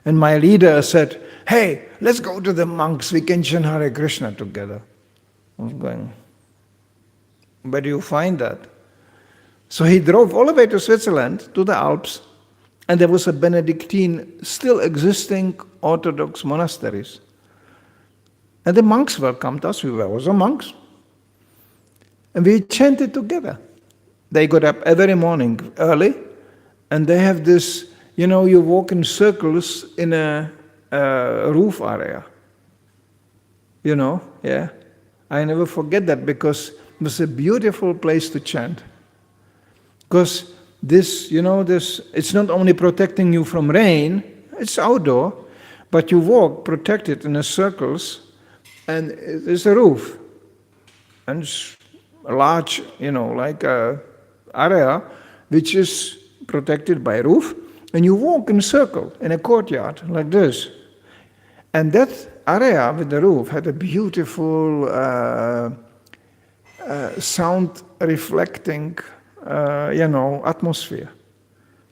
And my leader said, hey, let's go to the monks, we can chant Hare Krishna together. I was going, where do you find that? So he drove all the way to Switzerland, to the Alps, and there was a Benedictine, still existing Orthodox monasteries. And the monks welcomed us, we were also monks. And we chanted together. They got up every morning early, and they have this you walk in circles in a roof area. Yeah. I never forget that because it was a beautiful place to chant. Because this, it's not only protecting you from rain, it's outdoor, but you walk protected in the circles, and there's a roof. And it's a large, like a area which is protected by a roof, and you walk in a circle, in a courtyard, like this. And that area with the roof had a beautiful sound reflecting, atmosphere.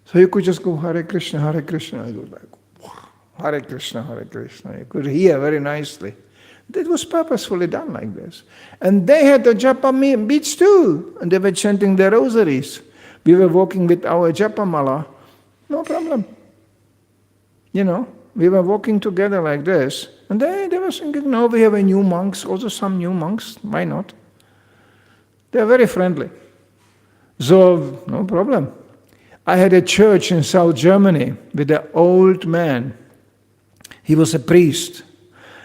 So you could just go Hare Krishna, Hare Krishna. It was like, wow, Hare Krishna, Hare Krishna. You could hear very nicely. It was purposefully done like this. And they had the japa beads too. And they were chanting their rosaries. We were walking with our japa mala. No problem. We were walking together like this. And they were thinking, no, we have a new monks, also some new monks. Why not? They are very friendly. So, no problem. I had a church in South Germany with an old man. He was a priest.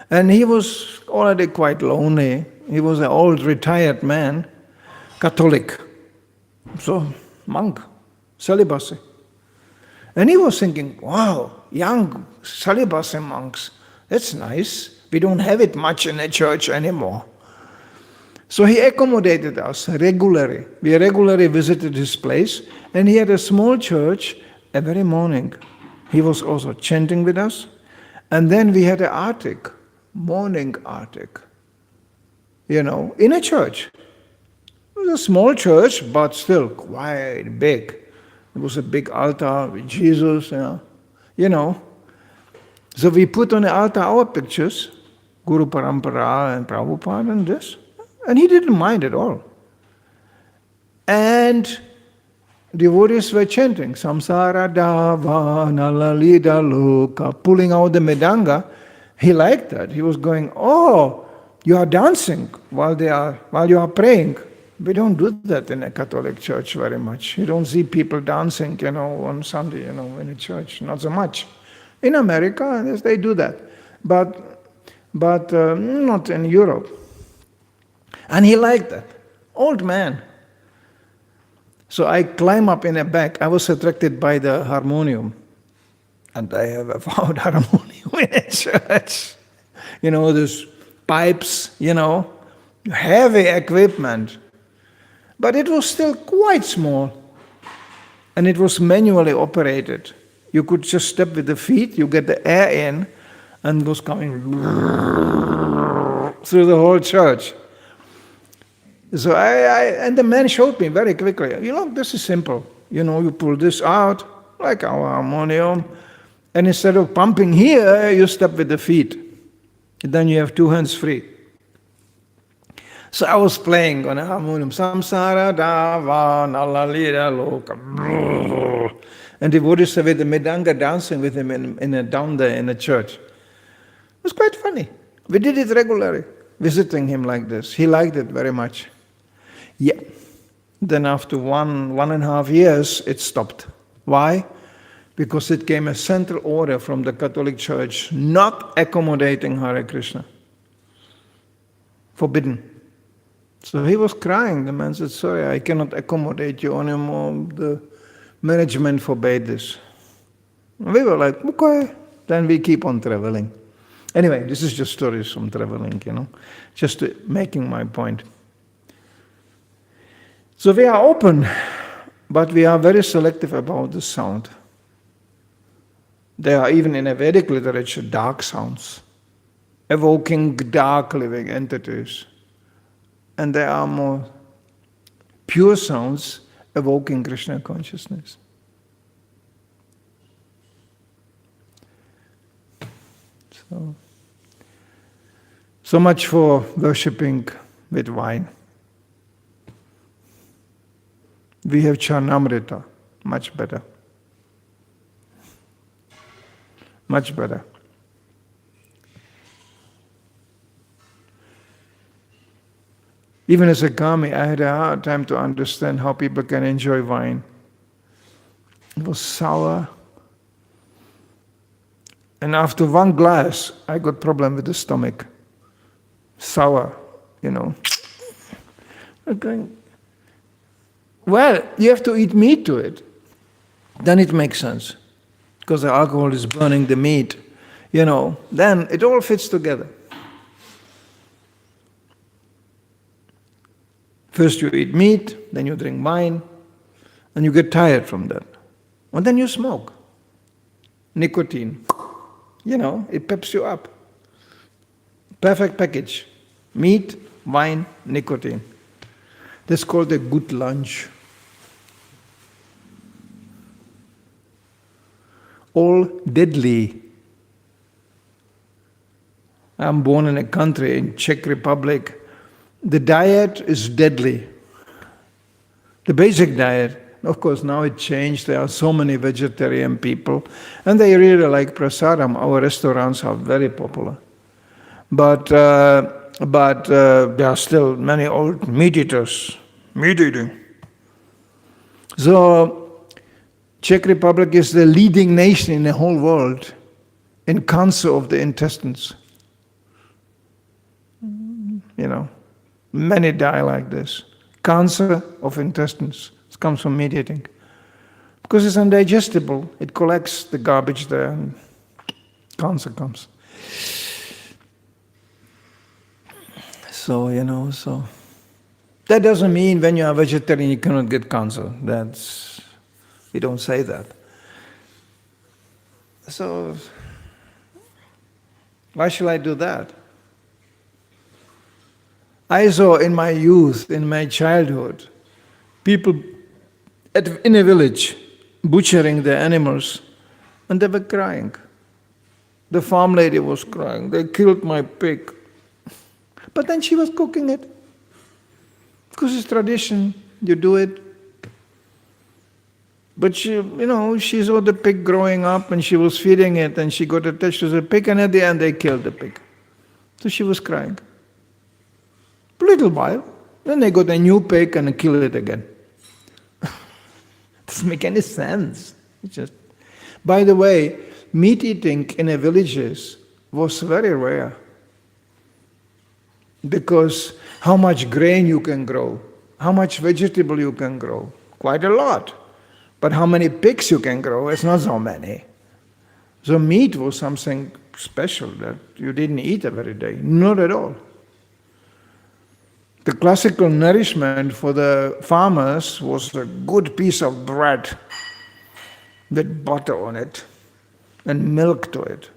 And he was already quite lonely. He was an old retired man, Catholic. So, monk, celibacy. And he was thinking, wow, young celibacy monks, that's nice. We don't have it much in the church anymore. So he accommodated us regularly. We regularly visited his place, and he had a small church every morning. He was also chanting with us. And then we had an attic, morning attic, in a church. It was a small church, but still quite big. It was a big altar with Jesus, So we put on the altar our pictures, Guru Parampara and Prabhupada and this. And he didn't mind at all. And devotees were chanting, Samsara Dava Nalalida Loka, pulling out the Medanga. He liked that. He was going, oh, you are dancing while you are praying. We don't do that in a Catholic church very much. You don't see people dancing, on Sunday, in a church. Not so much. In America, yes, they do that. But not in Europe. And he liked that. Old man. So I climb up in the back. I was attracted by the harmonium. And I have a found harmonium in a church. Those pipes, heavy equipment. But it was still quite small. And it was manually operated. You could just step with the feet, you get the air in, and it was coming through the whole church. So and the man showed me very quickly, this is simple. You pull this out, like our harmonium, and instead of pumping here, you step with the feet. And then you have two hands free. So I was playing on a harmonium, Samsara Dava Nalalira Loka. And devotees were with the Medanga dancing with him down there in the church. It was quite funny. We did it regularly, visiting him like this. He liked it very much. Yeah. Then after 1.5 years, it stopped. Why? Because it came a central order from the Catholic Church not accommodating Hare Krishna. Forbidden. So he was crying. The man said, sorry, I cannot accommodate you anymore. The management forbade this. We were like, okay. Then we keep on traveling. Anyway, this is just stories from traveling, just making my point. So we are open, but we are very selective about the sound. There are even in a Vedic literature dark sounds, evoking dark living entities. And there are more pure sounds evoking Krishna consciousness. So much for worshipping with wine. We have Charnamrita, much better. Much better. Even as a Kami, I had a hard time to understand how people can enjoy wine. It was sour, And after one glass, I got problem with the stomach. Sour, I'm going, well, you have to eat meat to it. Then it makes sense. Because the alcohol is burning the meat, then it all fits together. First you eat meat, then you drink wine, and you get tired from that. And then you smoke. Nicotine. It peps you up. Perfect package. Meat, wine, nicotine. That's called a good lunch. All deadly. I'm born in a country, in Czech Republic. The diet is deadly. The basic diet. Of course, now it changed. There are so many vegetarian people, and they really like prasadam. Our restaurants are very popular. But there are still many old meat eaters. Meat eating. So, Czech Republic is the leading nation in the whole world in cancer of the intestines. Many die like this. Cancer of intestines. It comes from meat eating. Because it's undigestible. It collects the garbage there and cancer comes. So, that doesn't mean when you are vegetarian you cannot get cancer. We don't say that. So, why should I do that? I saw in my youth, in my childhood, people in a village butchering their animals, and they were crying. The farm lady was crying, they killed my pig. But then she was cooking it. Because it's tradition, you do it. But she saw the pig growing up and she was feeding it and she got attached to the pig and at the end they killed the pig. So she was crying. A little while, then they got a new pig and killed it again. Doesn't make any sense. By the way, meat eating in the villages was very rare. Because how much grain you can grow, how much vegetable you can grow, quite a lot. But how many pigs you can grow, it's not so many. So meat was something special that you didn't eat every day, not at all. The classical nourishment for the farmers was a good piece of bread with butter on it and milk to it.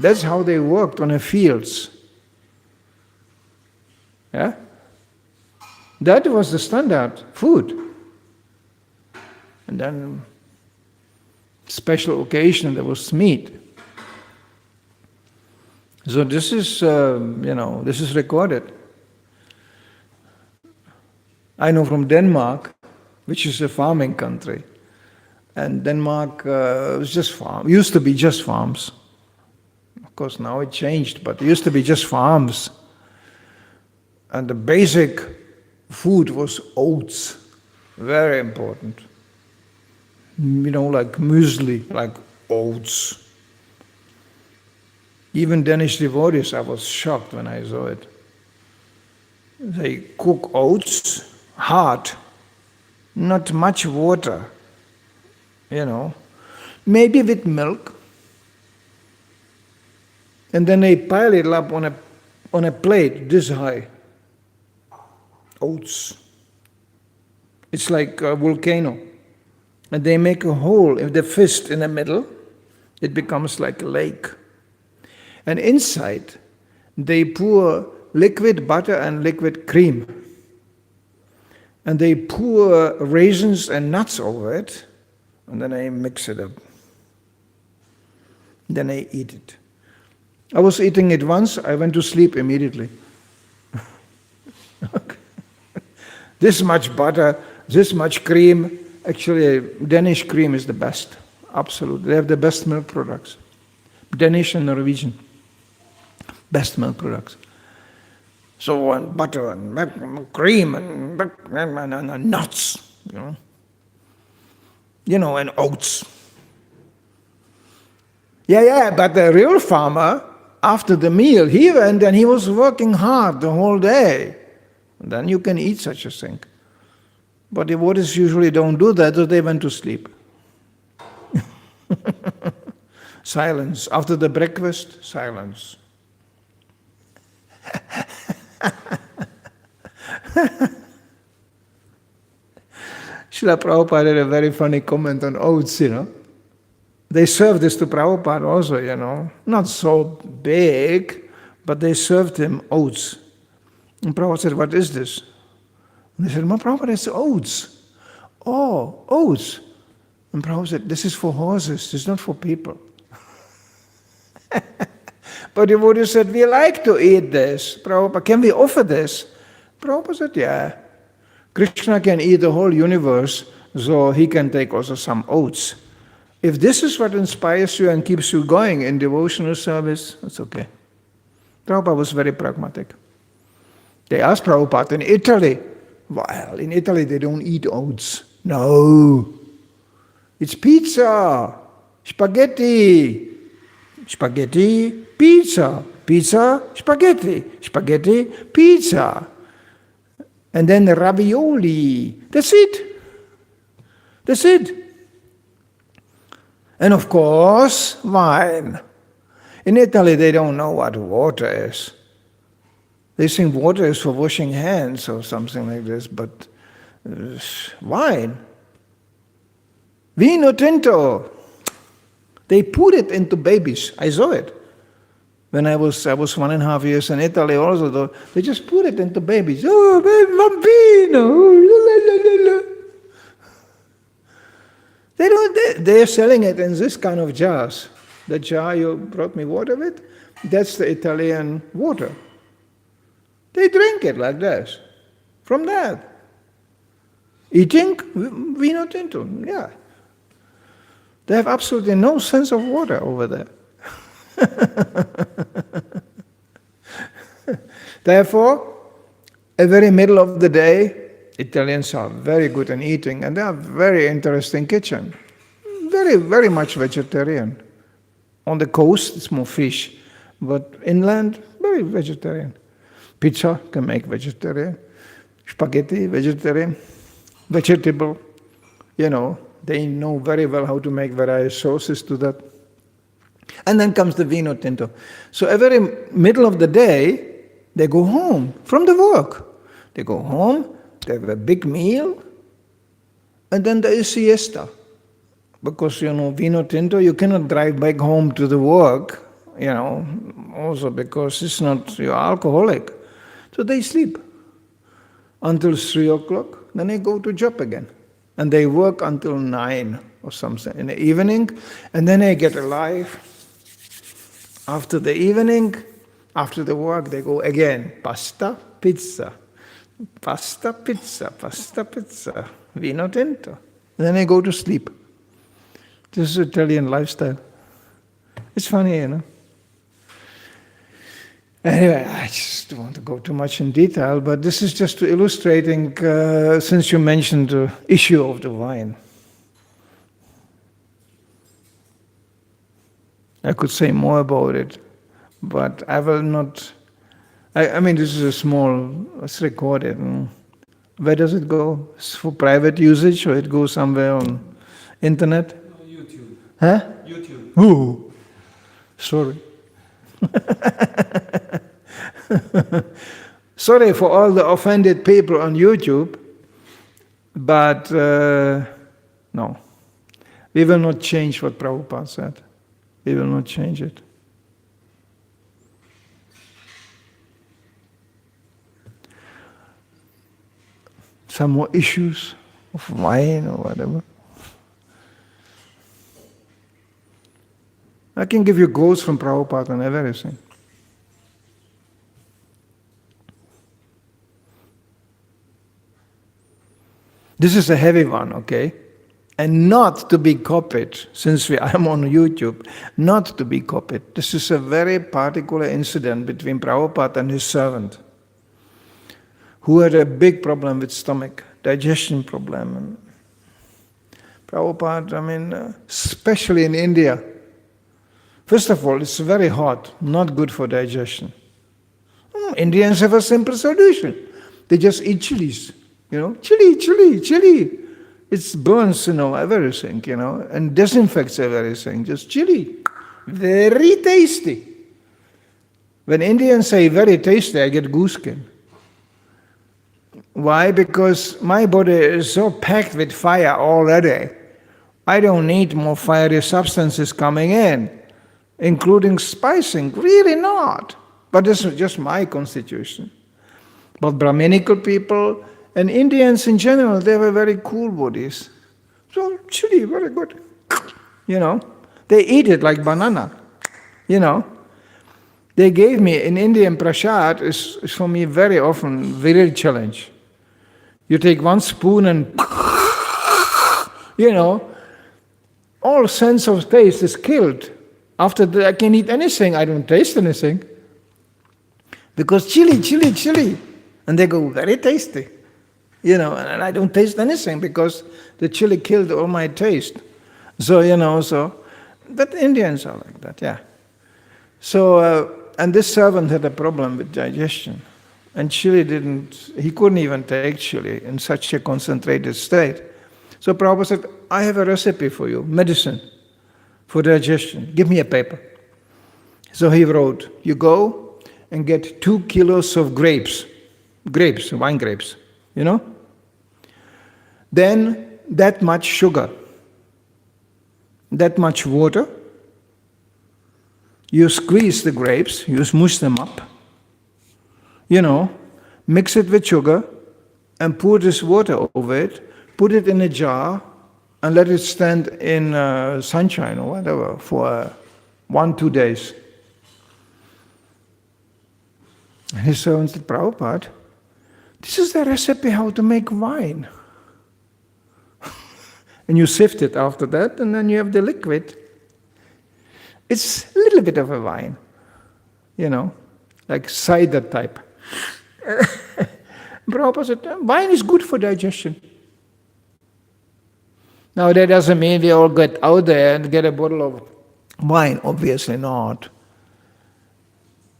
That's how they worked on the fields. Yeah? That was the standard food. And then, special occasion, there was meat. So this is, this is recorded. I know from Denmark, which is a farming country, and Denmark was just used to be just farms. Of course, now it changed, but it used to be just farms. And the basic food was oats, very important. Like muesli, like oats. Even Danish devotees, I was shocked when I saw it. They cook oats hard, not much water, maybe with milk. And then they pile it up on a plate this high. Oats. It's like a volcano. And they make a hole in the fist in the middle. It becomes like a lake. And inside, they pour liquid butter and liquid cream. And they pour raisins and nuts over it. And then they mix it up. Then they eat it. I was eating it once, I went to sleep immediately. This much butter, this much cream. Actually, Danish cream is the best. Absolutely. They have the best milk products. Danish and Norwegian. Best milk products. So, and butter and cream and nuts, and oats. Yeah, but the real farmer, after the meal, he went and he was working hard the whole day. Then you can eat such a thing. But the Buddhists usually don't do that, so they went to sleep. Silence. After the breakfast, silence. Srila Prabhupada had a very funny comment on oats, They served this to Prabhupada also, Not so big, but they served him oats. And Prabhupada said, "What is this?" And they said, "Ma Prabhupada, it's oats." "Oh, oats." And Prabhupada said, "This is for horses, it's not for people." But the Buddha said, "We like to eat this. Prabhupada, can we offer this?" Prabhupada said, "Yeah. Krishna can eat the whole universe, so he can take also some oats. If this is what inspires you and keeps you going in devotional service, it's okay." Prabhupada was very pragmatic. They asked Prabhupada in Italy, well, in Italy they don't eat oats. No. It's pizza, spaghetti, spaghetti, pizza, pizza, spaghetti, spaghetti, pizza. And then the ravioli. That's it. That's it. And of course, wine. In Italy, they don't know what water is. They think water is for washing hands or something like this, but wine. Vino tinto. They put it into babies. I saw it. When I was 1.5 years in Italy also, though, they just put it into babies. Oh, baby, bambino. They're selling it in this kind of jars. The jar you brought me water with, that's the Italian water. They drink it like this. From that. Eating vino tinto, yeah. They have absolutely no sense of water over there. Therefore, at the very middle of the day, Italians are very good in eating, and they have very interesting kitchen. Very, very much vegetarian. On the coast, it's more fish, but inland, very vegetarian. Pizza can make vegetarian. Spaghetti, vegetarian. Vegetable, they know very well how to make various sauces to that. And then comes the vino tinto. So every middle of the day, they go home from the work. They go home, they have a big meal, and then there is siesta. Because, vino tinto, you cannot drive back home to the work, also because it's not, you're alcoholic. So they sleep until 3 o'clock, then they go to job again. And they work until 9 or something in the evening, and then they get alive. After the evening, after the work, they go again. Pasta, pizza. Pasta, pizza, pasta, pizza. Vino tinto. And then they go to sleep. This is Italian lifestyle. It's funny, Anyway, I just don't want to go too much in detail, but this is just to illustrating, since you mentioned the issue of the wine. I could say more about it, but I will not. I mean, this is it's recorded. Where does it go? It's for private usage, or it goes somewhere on internet? YouTube. Huh? YouTube. Ooh, sorry. Sorry for all the offended people on YouTube, but no. We will not change what Prabhupada said. We will not change it. Some more issues of wine or whatever. I can give you quotes from Prabhupada and everything. This is a heavy one, okay? And not to be copied, since I'm on YouTube, not to be copied. This is a very particular incident between Prabhupada and his servant, who had a big problem with stomach, digestion problem. Prabhupada, especially in India, First of all, it's very hot, not good for digestion. Indians have a simple solution. They just eat chilies, chili. It burns, everything, and disinfects everything. Just chili. Very tasty. When Indians say very tasty, I get goose skin. Why? Because my body is so packed with fire already. I don't need more fiery substances coming in, including spicing. Really not. But this is just my constitution. But Brahminical people and Indians in general, they have very cool bodies. So chili, very good. They eat it like banana. They gave me, in Indian prasad, is for me very often very challenge. You take one spoon and, all sense of taste is killed. After that, I can eat anything, I don't taste anything. Because chili. And they go, very tasty. And I don't taste anything because the chili killed all my taste. So, but Indians are like that, yeah. So, and this servant had a problem with digestion. And he couldn't even take chili in such a concentrated state. So Prabhupada said, I have a recipe for you, medicine for digestion. Give me a paper. So he wrote, you go and get 2 kilos of grapes, wine grapes, Then that much sugar, that much water. You squeeze the grapes, you smush them up, mix it with sugar and pour this water over it, put it in a jar and let it stand in sunshine or whatever for 1-2 days. And his servant said, Prabhupada, this is the recipe how to make wine. And you sift it after that and then you have the liquid. It's a little bit of a wine, like cider type. Prabhupada said, wine is good for digestion. Now that doesn't mean we all get out there and get a bottle of wine, obviously not.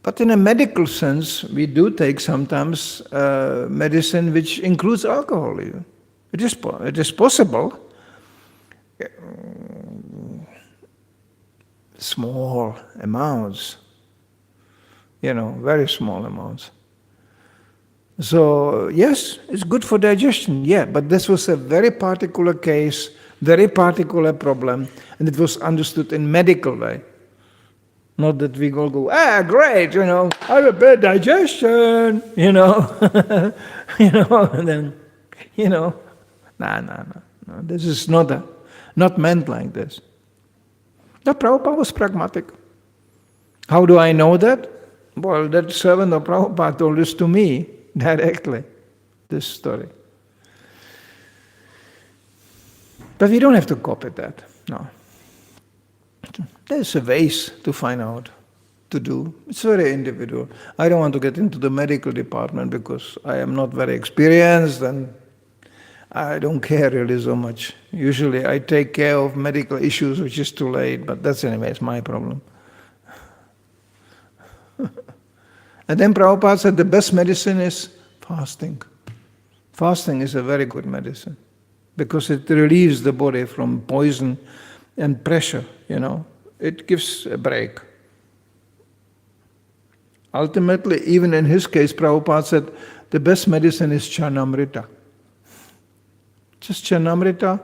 But in a medical sense, we do take sometimes medicine which includes alcohol even. It is possible. Small amounts, very small amounts. So, yes, it's good for digestion, yeah, but this was a very particular case, very particular problem, and it was understood in medical way. Not that we all go, great, I have a bad digestion, and then, no, this is not meant like this. The Prabhupada was pragmatic. How do I know that? Well, that servant of Prabhupada told this to me directly, this story. But we don't have to copy that, no. There's a ways to find out, to do. It's very individual. I don't want to get into the medical department because I am not very experienced and I don't care really so much. Usually I take care of medical issues which is too late, but that's anyways my problem. And then Prabhupada said the best medicine is fasting. Fasting is a very good medicine because it relieves the body from poison and pressure, It gives a break. Ultimately, even in his case, Prabhupada said the best medicine is Chanamrita. Just Chanamrita,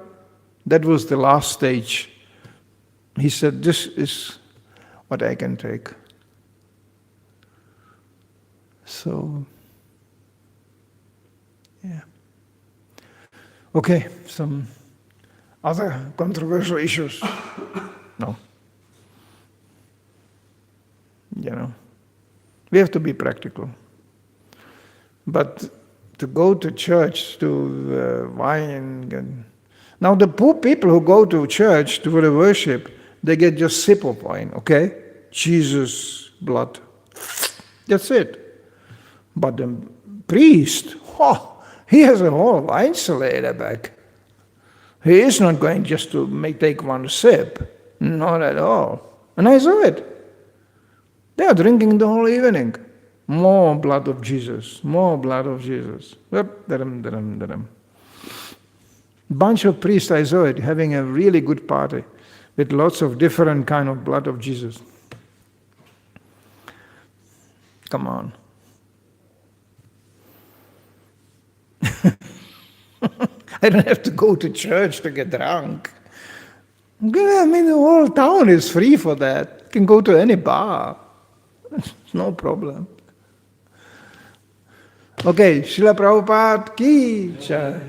that was the last stage. He said, this is what I can take. So, yeah. Okay, some other controversial issues? No. We have to be practical. But to go to church, to wine. Now the poor people who go to church to the worship, they get just sip of wine, okay? Jesus' blood. That's it. But the priest, he has a whole wine cellar at the back. He is not going just to take one sip. Not at all. And I saw it. They are drinking the whole evening. More blood of Jesus, more blood of Jesus. Bunch of priests, I saw it, having a really good party with lots of different kind of blood of Jesus. Come on. I don't have to go to church to get drunk. I mean, the whole town is free for that. You can go to any bar. No problem. Okay, Srila Prabhupada ki jai.